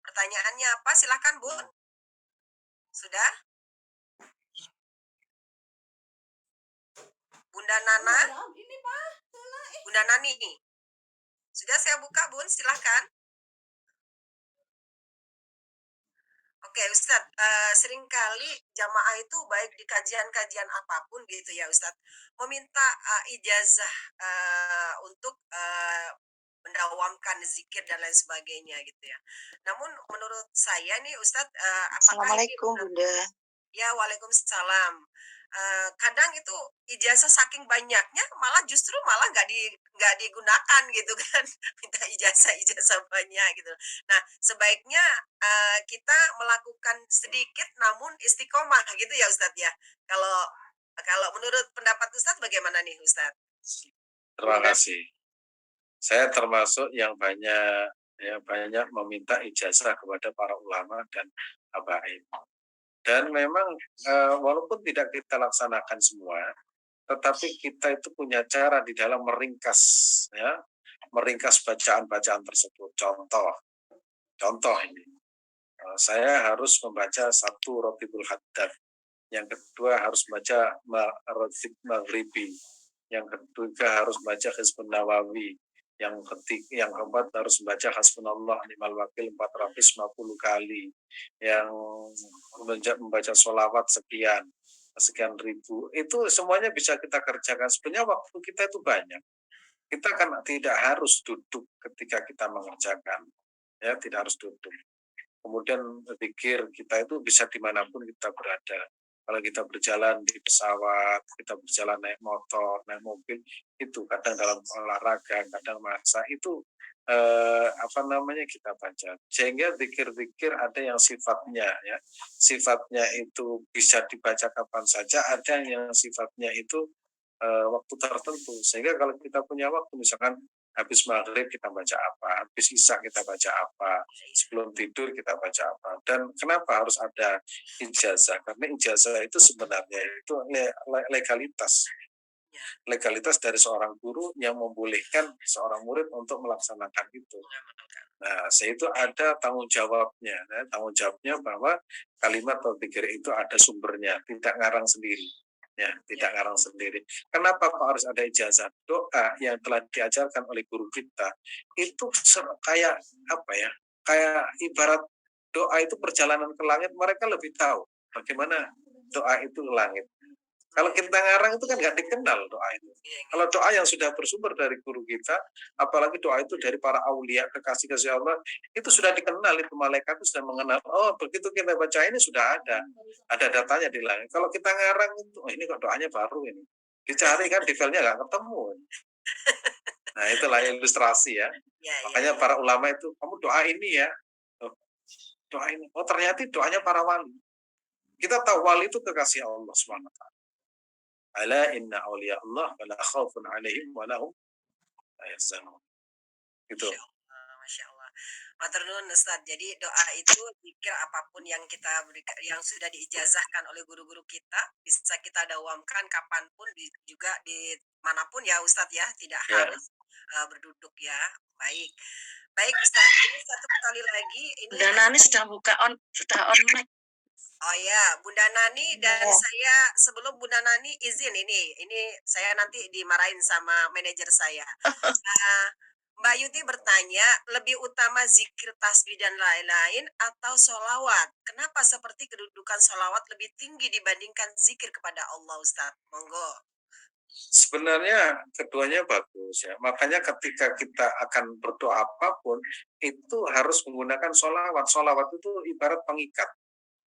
Pertanyaannya apa? Silakan, Bun. Sudah? Bunda Nana? Bunda Nani. Sudah saya buka, Bun. Silakan. Oke, Ustadz, seringkali jamaah itu baik di kajian-kajian apapun gitu ya Ustadz, meminta ijazah untuk mendawamkan zikir dan lain sebagainya gitu ya. Namun menurut saya nih Ustadz, apakah ini Assalamualaikum Bunda. Ya, waalaikumsalam. Kadang itu ijazah saking banyaknya malah justru malah nggak digunakan gitu kan, minta ijazah banyak gitu. Nah, sebaiknya, kita melakukan sedikit namun istiqomah gitu ya Ustadz ya? Kalau kalau menurut pendapat Ustadz bagaimana nih Ustadz? Terima kasih. Saya termasuk yang banyak meminta ijazah kepada para ulama dan habaib. Dan memang walaupun tidak kita laksanakan semua, tetapi kita itu punya cara di dalam meringkas bacaan-bacaan tersebut. Contoh ini, saya harus membaca satu Rotibul Haddad, yang kedua harus membaca Rotib Maghribi, yang ketiga harus membaca Hizbun Nawawi, yang keempat harus membaca Hasbunallah ni'mal wakil 450 kali, yang membaca sholawat sekian ribu, itu semuanya bisa kita kerjakan. Sebenarnya waktu kita itu banyak, kita kan tidak harus duduk ketika kita mengerjakan, ya tidak harus duduk. Kemudian pikir kita itu bisa dimanapun kita berada. Kalau kita berjalan di pesawat, kita berjalan naik motor, naik mobil, itu kadang dalam olahraga, kadang masak, itu kita baca. Sehingga zikir-zikir ada yang sifatnya itu bisa dibaca kapan saja, ada yang sifatnya itu waktu tertentu. Sehingga kalau kita punya waktu, misalkan habis maghrib kita baca apa, habis isya kita baca apa, sebelum tidur kita baca apa. Dan kenapa harus ada ijazah? Karena ijazah itu sebenarnya itu legalitas dari seorang guru yang membolehkan seorang murid untuk melaksanakan itu. Nah, saya itu ada tanggung jawabnya. Tanggung jawabnya bahwa kalimat atau zikir itu ada sumbernya, tidak ngarang sendiri. Ya, tidak ngarang sendiri. Kenapa Pak harus ada ijazah? Doa yang telah diajarkan oleh guru kita itu kayak apa ya? Kayak ibarat doa itu perjalanan ke langit, mereka lebih tahu bagaimana doa itu ke langit. Kalau kita ngarang itu kan nggak dikenal doa itu. Kalau doa yang sudah bersumber dari guru kita, apalagi doa itu dari para aulia, kekasih-kasih Allah, itu sudah dikenal, itu malaikat itu sudah mengenal. Oh, begitu kita baca ini sudah ada datanya di langit. Kalau kita ngarang itu, oh ini kok doanya baru ini. Dicari kan di filenya nggak ketemu. Nah, itulah ilustrasi ya. Makanya para ulama itu, kamu doa ini ya. Oh, doa ini. Oh, ternyata doanya para wali. Kita tahu wali itu kekasih Allah SWT. Ala inna awliya Allah wala khawfun alaihim wa lahum la yahzanun. Gitu. Masya Allah. Matur nuwun Ustaz. Jadi doa itu zikir apapun yang kita berikan, yang sudah diijazahkan oleh guru-guru kita, bisa kita dawamkan kapanpun, juga di manapun ya Ustadz ya, tidak harus berduduk ya. Baik. Baik Ustaz, ini satu kali lagi. Ini Bunda Nani sudah sudah on mic. Oh ya, Bunda Nani dan saya, sebelum Bunda Nani izin ini saya nanti dimarahin sama manajer saya. Mbak Yuti bertanya, lebih utama zikir, tasbih dan lain-lain atau sholawat? Kenapa seperti kedudukan sholawat lebih tinggi dibandingkan zikir kepada Allah, Ustaz? Monggo. Sebenarnya keduanya bagus ya. Makanya ketika kita akan berdoa apapun, itu harus menggunakan sholawat. Sholawat itu ibarat pengikat.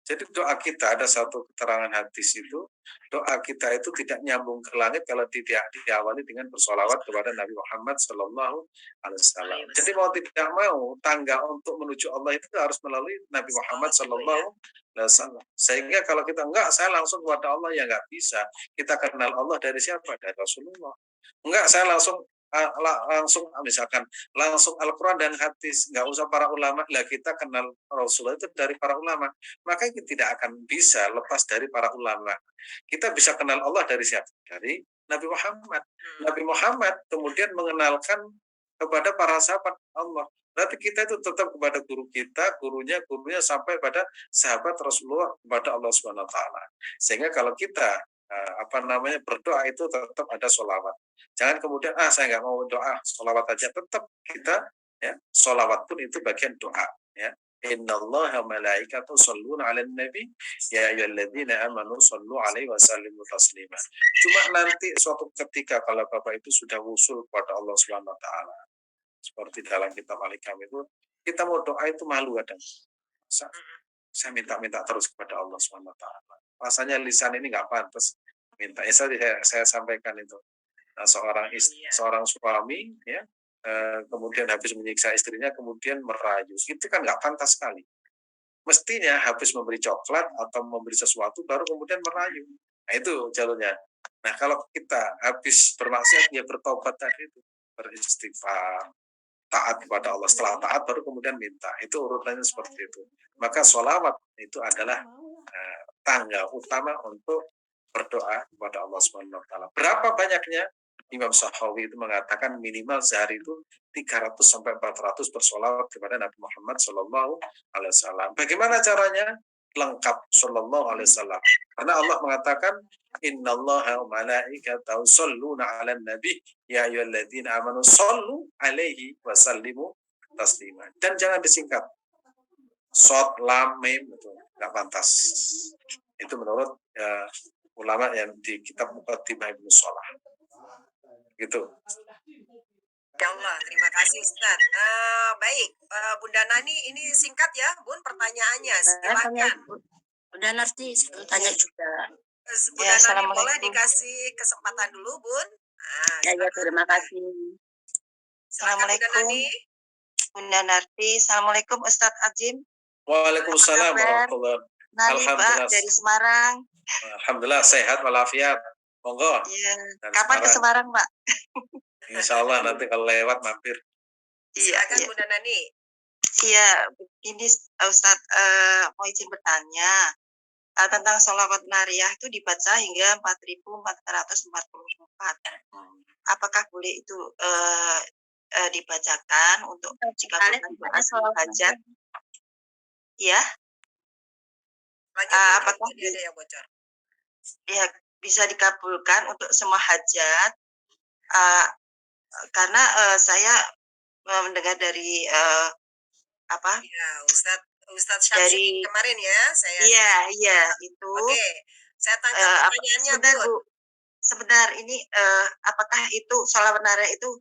Jadi doa kita, ada satu keterangan hadis itu, doa kita itu tidak nyambung ke langit kalau tidak diawali dengan bersolawat kepada Nabi Muhammad Sallallahu Alaihi Wasallam. Jadi mau tidak mau, tangga untuk menuju Allah itu harus melalui Nabi Muhammad Sallallahu Alaihi Wasallam. Sehingga kalau kita enggak, saya langsung kepada Allah, ya enggak bisa. Kita kenal Allah dari siapa? Dari Rasulullah. Enggak, saya langsung misalkan langsung Al-Quran dan hadis, nggak usah para ulama, lah kita kenal Rasulullah itu dari para ulama, maka kita tidak akan bisa lepas dari para ulama. Kita bisa kenal Allah dari siapa? Dari Nabi Muhammad. Nabi Muhammad kemudian mengenalkan kepada para sahabat Allah. Berarti kita itu tetap kepada guru kita, gurunya sampai pada sahabat Rasulullah, kepada Allah Subhanahu Wa Taala. Sehingga kalau kita berdoa itu tetap ada sholawat. Jangan kemudian saya nggak mau doa, sholawat aja. Tetap kita ya, sholawat pun itu bagian doa ya. Innallaha malaikatu shalluna 'alan nabi ya ayyuhalladzina amanu shallu 'alaihi wa sallimu taslima. Cuma nanti suatu ketika kalau Bapak itu sudah usul kepada Allah Subhanahu wa taala. Seperti dalam kitab Al-Hikam itu, kita mau doa itu malu kadang. Saya minta terus kepada Allah Subhanahu wa taala. Rasanya lisan ini nggak pantas minta. Saya sampaikan itu. Nah, seorang suami ya kemudian habis menyiksa istrinya kemudian merayu, itu kan nggak pantas sekali. Mestinya habis memberi coklat atau memberi sesuatu baru kemudian merayu. Nah itu jalurnya. Nah kalau kita habis bermaksiat ya bertobat tadi itu, beristighfar, taat kepada Allah, setelah taat baru kemudian minta. Itu urutannya seperti itu. Maka sholawat itu adalah tangga utama untuk berdoa kepada Allah Subhanahu wa taala. Berapa banyaknya? Imam Syafi'i itu mengatakan minimal sehari itu 300 sampai 400 bersolawat kepada Nabi Muhammad Sallallahu Alaihi Wasallam. Bagaimana caranya? Lengkap Sallallahu Alaihi Wasallam. Karena Allah mengatakan Innallaha wa malaikatahu shalluna 'alan nabi ya ayyuhalladzina amanu shallu 'alaihi wa sallimu taslima. Dan jangan disingkat. Shot, lam, mim itu enggak pantas. Itu menurut ulama yang di kitab Muqaddimah Ibnu Shalah. Gitu. Ya Allah, terima kasih Ustaz. Baik, Bunda Nani ini singkat ya, Bun, pertanyaannya. Silakan. Bunda Narti tanya juga. Bunda Nani boleh dikasih kesempatan dulu, Bun? Ya, terima kasih. Assalamualaikum. Bunda Narti. Assalamualaikum Ustadz Azim. Waalaikumsalam warahmatullahi wabarakatuh. Alhamdulillah dari Semarang. Alhamdulillah sehat walafiat. Monggo. Iya. Kapan ke Semarang, Pak? Insya Allah nanti kalau lewat mampir. Iya, kan Bunda Nani. Iya, ini Ustadz mau izin bertanya tentang sholawat nariyah itu dibaca hingga 4.444. Apakah boleh itu dibacakan untuk jika bukan hajat? Ya. Apakah ada yang bocor? Ya, bisa dikabulkan untuk semua hajat karena saya mendengar dari ya, Ustadz Syamsi kemarin ya saya iya itu Oke. Saya tangkap pertanyaannya, sebentar Bun. Bu, sebentar ini apakah itu sholawat naria itu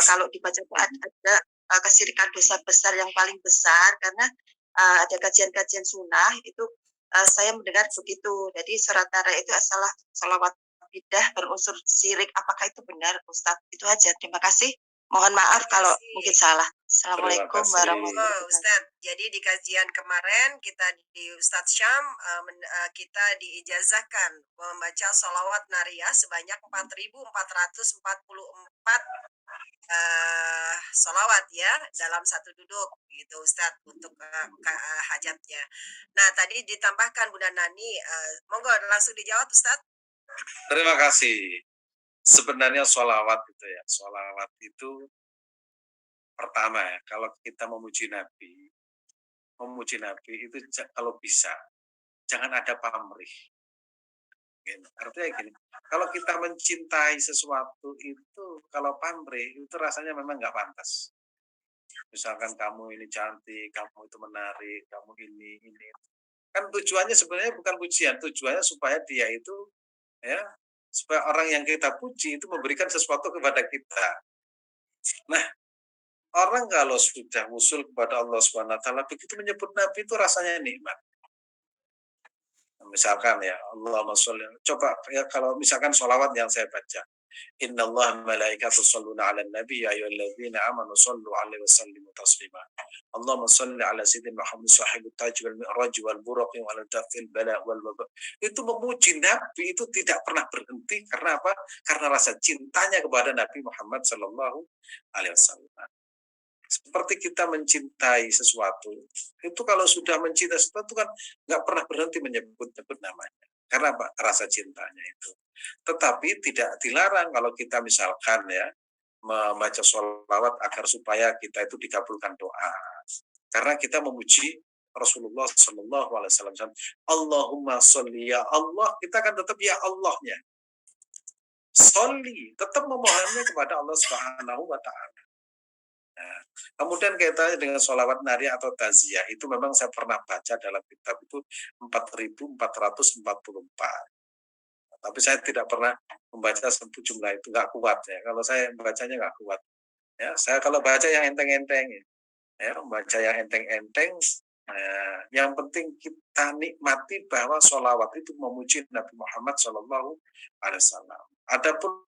kalau dibaca itu ada kesirikan dosa besar yang paling besar karena ada kajian-kajian sunnah itu saya mendengar begitu. Jadi surat naria itu adalah sholawat bidah berunsur syirik. Apakah itu benar, Ustadz? Itu aja. Terima kasih. Mohon maaf Terima kalau kasih. mungkin salah. Terima Assalamualaikum kasih. warahmatullahi Oh, wabarakatuh. Ustadz, jadi di kajian kemarin kita di Ustadz Syam kita diijazahkan membaca sholawat nariyah sebanyak 4.444 sholawat ya dalam satu duduk gitu Ustadz untuk hajatnya. Nah tadi ditambahkan Bunda Nani, monggo langsung dijawab Ustadz. Terima kasih. Sebenarnya sholawat itu pertama ya, kalau kita memuji Nabi itu kalau bisa jangan ada pamrih. Artinya gini, kalau kita mencintai sesuatu itu kalau pamrih itu rasanya memang nggak pantas. Misalkan kamu ini cantik, kamu itu menarik, kamu ini. Kan tujuannya sebenarnya bukan pujian, tujuannya supaya dia itu ya supaya orang yang kita puji itu memberikan sesuatu kepada kita. Nah, orang kalau sudah usul kepada Allah Subhanahu wa taala begitu menyebut Nabi itu rasanya nikmat. Misalkan ya Allahumma sholli, coba ya kalau misalkan sholawat yang saya baca, innallaha malaikatahu yusholluna 'alan nabi ya ayyuhalladzina amanu shollu 'alaihi wa sallimu taslima. Allahumma sholli 'ala sayyidina Muhammad sahibut taj wal mi'raj wal buraq wal dafil bala wal waba. Itu memuji Nabi itu tidak pernah berhenti karena apa? Karena rasa cintanya kepada Nabi Muhammad sallallahu alaihi wasallam. Seperti kita mencintai sesuatu, itu kalau sudah mencintai sesuatu kan nggak pernah berhenti menyebut-nyebut namanya. Karena apa? Rasa cintanya itu. Tetapi tidak dilarang kalau kita misalkan ya membaca sholawat agar supaya kita itu dikabulkan doa. Karena kita memuji Rasulullah Shallallahu Alaihi Wasallam. Allahumma sholli ya Allah, kita kan tetap ya Allahnya. Sholli, tetap memohonnya kepada Allah Subhanahu Wa Taala. Nah, kemudian kaitannya dengan sholawat nari atau taziyah itu memang saya pernah baca dalam kitab itu 4.444. Tapi saya tidak pernah membaca satu jumlah itu, nggak kuat ya. Kalau saya membacanya nggak kuat. Ya, saya kalau baca yang enteng-enteng ya, membaca yang enteng-enteng. Yang penting kita nikmati bahwa sholawat itu memuji Nabi Muhammad Shallallahu Alaihi Wasallam. Adapun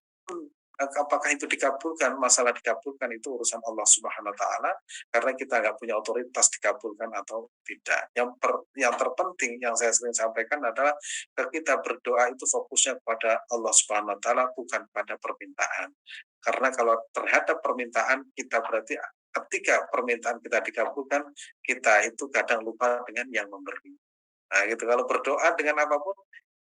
apakah itu dikabulkan, masalah dikabulkan itu urusan Allah Subhanahu Wa Taala, karena kita nggak punya otoritas dikabulkan atau tidak. Yang terpenting yang saya sering sampaikan adalah kita berdoa itu fokusnya kepada Allah Subhanahu Wa Taala, bukan pada permintaan. Karena kalau terhadap permintaan kita berarti ketika permintaan kita dikabulkan, kita itu kadang lupa dengan yang memberi. Nah, gitu. Kalau berdoa dengan apapun,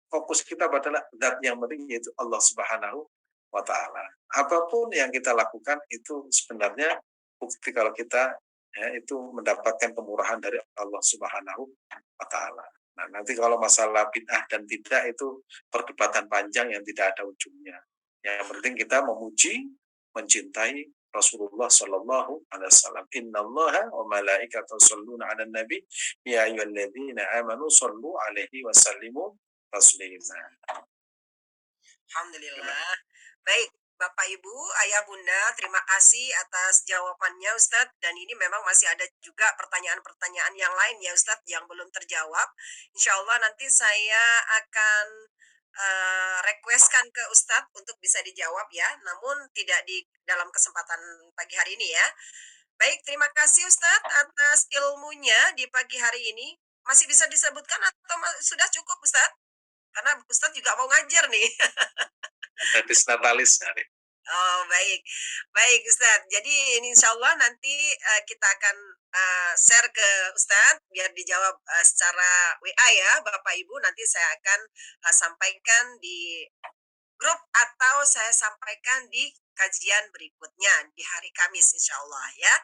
fokus kita adalah zat yang memberi, yaitu Allah Subhanahu wa Ta'ala. Apapun yang kita lakukan itu sebenarnya bukti kalau kita itu mendapatkan kemurahan dari Allah Subhanahu wa Ta'ala. Nah, nanti kalau masalah bid'ah dan tidak itu perdebatan panjang yang tidak ada ujungnya. Yang penting kita memuji, mencintai Rasulullah Sallallahu Alaihi Wasallam. Innallaha wa malaikatahu yusholluna 'alan nabi ya ayyuhalladzina amanu shollu 'alaihi wa sallimu taslima. Alhamdulillah. Baik, Bapak Ibu, Ayah Bunda, terima kasih atas jawabannya Ustadz. Dan ini memang masih ada juga pertanyaan-pertanyaan yang lain ya Ustadz yang belum terjawab. Insya Allah nanti saya akan requestkan ke Ustadz untuk bisa dijawab ya, namun tidak di dalam kesempatan pagi hari ini ya. Baik, terima kasih Ustadz atas ilmunya di pagi hari ini. Masih bisa disebutkan atau sudah cukup Ustadz? Karena Ustadz juga mau ngajar nih. Hadis natalis hari. Oh baik, baik Ustadz. Jadi ini insya Allah nanti kita akan share ke Ustadz biar dijawab secara WA ya Bapak Ibu. Nanti saya akan sampaikan di grup atau saya sampaikan di kajian berikutnya di hari Kamis insya Allah ya.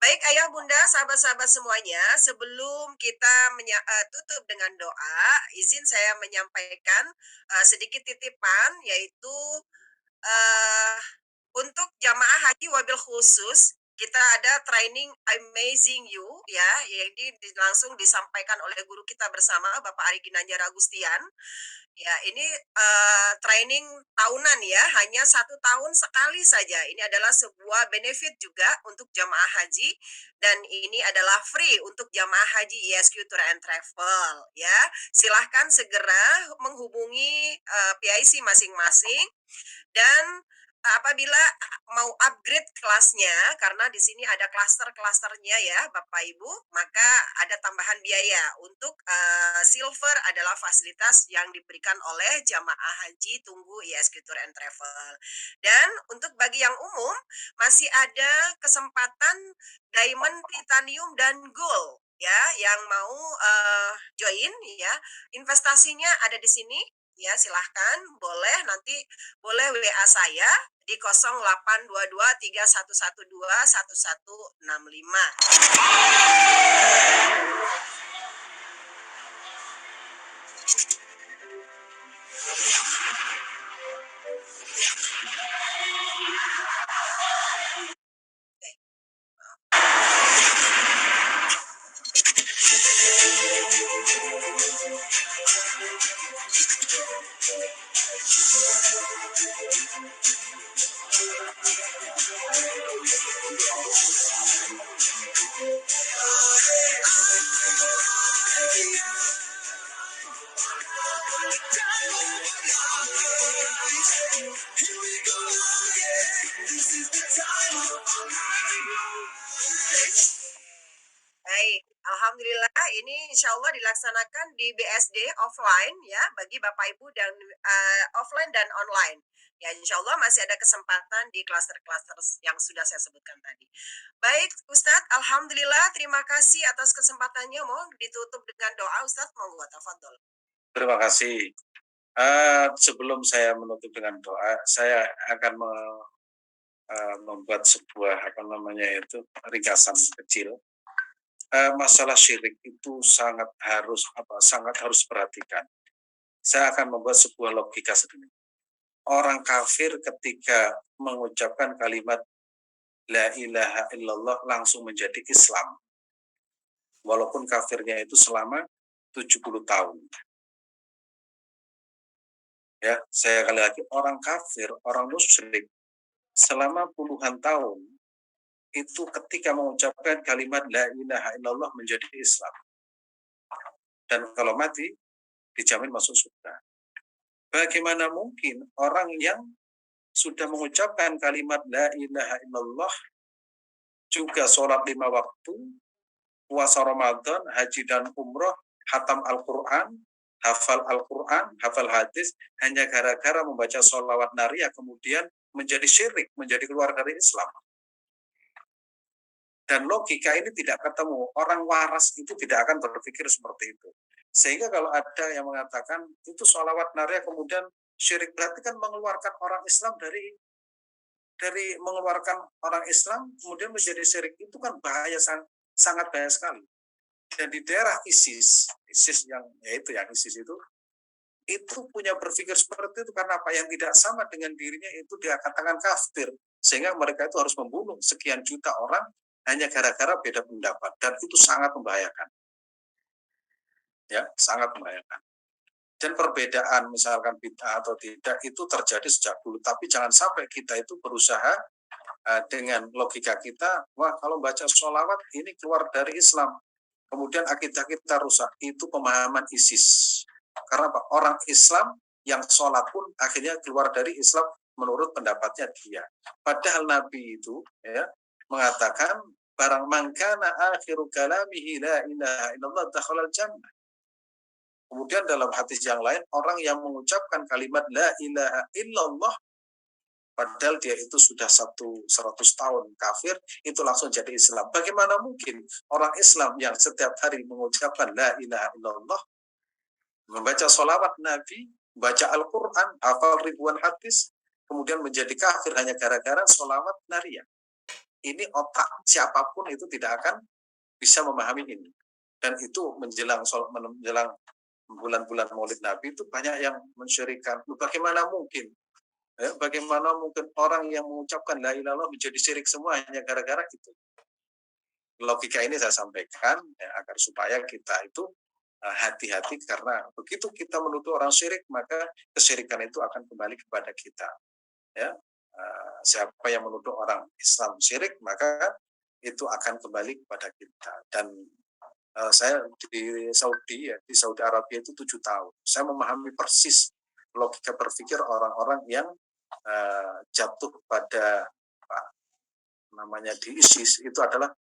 Baik Ayah Bunda, sahabat-sahabat semuanya, sebelum kita tutup dengan doa, izin saya menyampaikan sedikit titipan yaitu untuk jamaah haji wabil khusus kita ada training Amazing You ya, ini langsung disampaikan oleh guru kita bersama Bapak Ari Ginanjar Agustian. Ya, ini training tahunan ya, hanya 1 tahun sekali saja. Ini adalah sebuah benefit juga untuk jamaah haji dan ini adalah free untuk jamaah haji ISQ Tour and Travel ya. Silahkan segera menghubungi PIC masing-masing dan apabila mau upgrade kelasnya, karena di sini ada klaster-klasternya ya Bapak Ibu, maka ada tambahan biaya. Untuk silver adalah fasilitas yang diberikan oleh jamaah haji tunggu ISQ Tour and Travel. Dan untuk bagi yang umum, masih ada kesempatan diamond, titanium, dan gold ya, yang mau join ya. Investasinya ada di sini ya, silahkan boleh nanti boleh WA saya di 082231121165. Baik, alhamdulillah ini insya Allah dilaksanakan di BSD offline ya bagi Bapak Ibu dan offline dan online. Ya, insya Allah masih ada kesempatan di klaster-klaster yang sudah saya sebutkan tadi. Baik, Ustadz, alhamdulillah terima kasih atas kesempatannya. Mohon ditutup dengan doa, Ustadz, monggo tafadhol. Terima kasih. Sebelum saya menutup dengan doa, saya akan membuat sebuah ringkasan kecil. Masalah syirik itu sangat harus perhatikan. Saya akan membuat sebuah logika sedikit. Orang kafir ketika mengucapkan kalimat la ilaha illallah langsung menjadi Islam. Walaupun kafirnya itu selama 70 tahun. Ya, saya kali lagi, orang kafir, orang musyrik selama puluhan tahun itu ketika mengucapkan kalimat la ilaha illallah menjadi Islam. Dan kalau mati dijamin masuk surga. Bagaimana mungkin orang yang sudah mengucapkan kalimat la ilaha illallah, juga sholat 5 waktu, puasa Ramadan, haji dan umroh, hatam Al-Quran, hafal hadis, hanya gara-gara membaca sholawat nariyah kemudian menjadi syirik, menjadi keluar dari Islam. Dan logika ini tidak ketemu. Orang waras itu tidak akan berpikir seperti itu. Sehingga kalau ada yang mengatakan itu sholawat nariyah kemudian syirik, berarti kan mengeluarkan orang Islam dari mengeluarkan orang Islam kemudian menjadi syirik, itu kan bahaya, sangat bahaya sekali. Dan di daerah ISIS itu punya berpikir seperti itu karena apa, yang tidak sama dengan dirinya itu dia katakan kafir, sehingga mereka itu harus membunuh sekian juta orang hanya gara-gara beda pendapat, dan itu sangat membahayakan. Ya, sangat membahayakan. Dan perbedaan misalkan bid'ah atau tidak itu terjadi sejak dulu, tapi jangan sampai kita itu berusaha dengan logika kita, wah kalau baca sholawat ini keluar dari Islam, kemudian akidah kita rusak. Itu pemahaman ISIS. Karena apa? Orang Islam yang sholat pun akhirnya keluar dari Islam menurut pendapatnya dia. Padahal Nabi itu ya mengatakan barang mangkana akhiru kalamihi la ilaha illallah dakhalal jannah. Kemudian dalam hadis yang lain, orang yang mengucapkan kalimat la ilaha illallah padahal dia itu sudah 100 tahun kafir, itu langsung jadi Islam. Bagaimana mungkin orang Islam yang setiap hari mengucapkan la ilaha illallah, membaca sholawat Nabi, baca Al-Quran, hafal ribuan hadis, kemudian menjadi kafir hanya gara-gara sholawat nariyah. Ini otak siapapun itu tidak akan bisa memahami ini. Dan itu menjelang bulan-bulan Maulid Nabi itu banyak yang mensyirikan. Bagaimana mungkin Ya, bagaimana mungkin orang yang mengucapkan la ilaha illallah menjadi syirik semua hanya gara-gara itu. Logika ini saya sampaikan ya, agar supaya kita itu hati-hati karena begitu kita menuduh orang syirik maka kesyirikan itu akan kembali kepada kita. Ya, siapa yang menuduh orang Islam syirik maka itu akan kembali kepada kita. Dan saya di Saudi ya, di Saudi Arabia itu 7 tahun. Saya memahami persis logika berpikir orang-orang yang jatuh pada apa namanya di ISIS itu adalah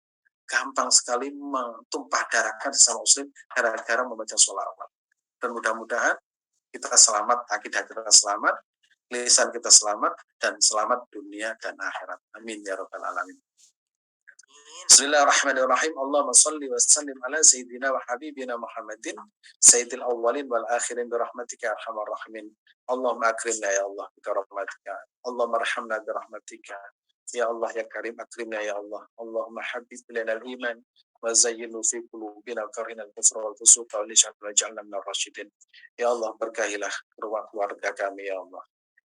gampang sekali mentumpah darahkan sesama muslim gara-gara membaca sholawat. Dan mudah-mudahan kita selamat, akidah kita selamat, lisan kita selamat, dan selamat dunia dan akhirat. Amin ya rabbal alamin. Bismillahirrahmanirrahim. Allahumma salli wa sallim ala sayyidina wa habibina Muhammadin sayyidil awwalin wal akhirin birahmatika arhamar rahimin. Allahumma akrimna ya Allah bi rahmatika. Allahumma arhamna bi rahmatika. Ya Allah ya Karim akrimna ya Allah. Allahumma habib lana al-iman wa zayyinu fi qulubina karina al-kufra wal fusuqa wal isyan waj'alna minar rasyidin. Ya Allah berkahilah keluarga kami ya Allah.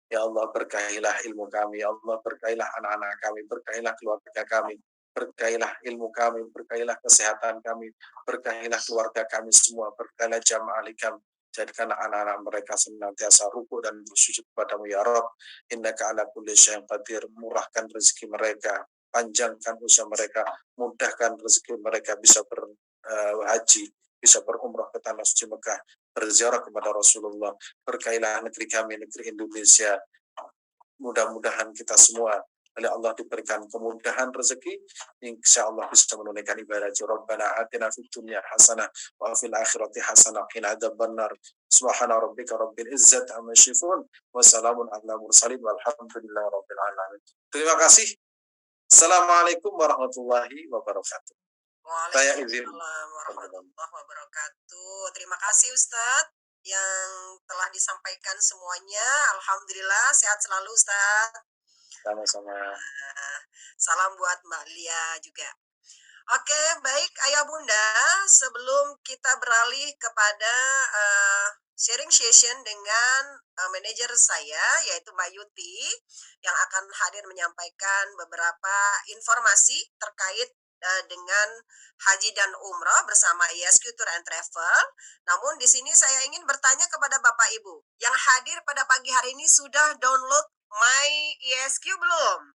Ya Allah berkahilah ilmu kami, ya Allah berkahilah anak-anak kami, berkahilah keluarga kami, berkahilah ilmu kami, berkahilah kesehatan kami, berkahilah keluarga kami semua, berkahilah jamaah kami. Jadikanlah anak-anak mereka senantiasa ruku dan bersujud kepadamu ya Rabb. Innaka ala kulli syai'in qadir. Murahkan rezeki mereka, panjangkan usia mereka, mudahkan rezeki mereka bisa berhaji, bisa berumrah ke tanah suci Mekah, berziarah kepada Rasulullah. Berkahilah negeri kami, negeri Indonesia. Mudah-mudahan kita semua oleh Allah diberikan kemudahan rezeki, insya Allah bisa menunaikan ibadah. Rabbana atina fid dunya hasanah wa fil akhirati hasanah wa qina adzabannar. Subhana rabbika rabbil izzati amma yasifun wa salamun ala mursalin walhamdulillahi rabbil alamin. Terima kasih. Assalamualaikum warahmatullahi wabarakatuh. Saya izin. Waalaikumsalam warahmatullahi wabarakatuh. Terima kasih Ustadz yang telah disampaikan semuanya. Alhamdulillah sehat selalu Ustadz. Sama-sama. Salam buat Mbak Lia juga. Oke, baik Ayah Bunda, sebelum kita beralih kepada sharing session dengan manajer saya yaitu Mbak Yuti yang akan hadir menyampaikan beberapa informasi terkait dengan haji dan umroh bersama ISQ Tour and Travel. Namun di sini saya ingin bertanya kepada Bapak Ibu yang hadir pada pagi hari ini sudah download My ISQ belum?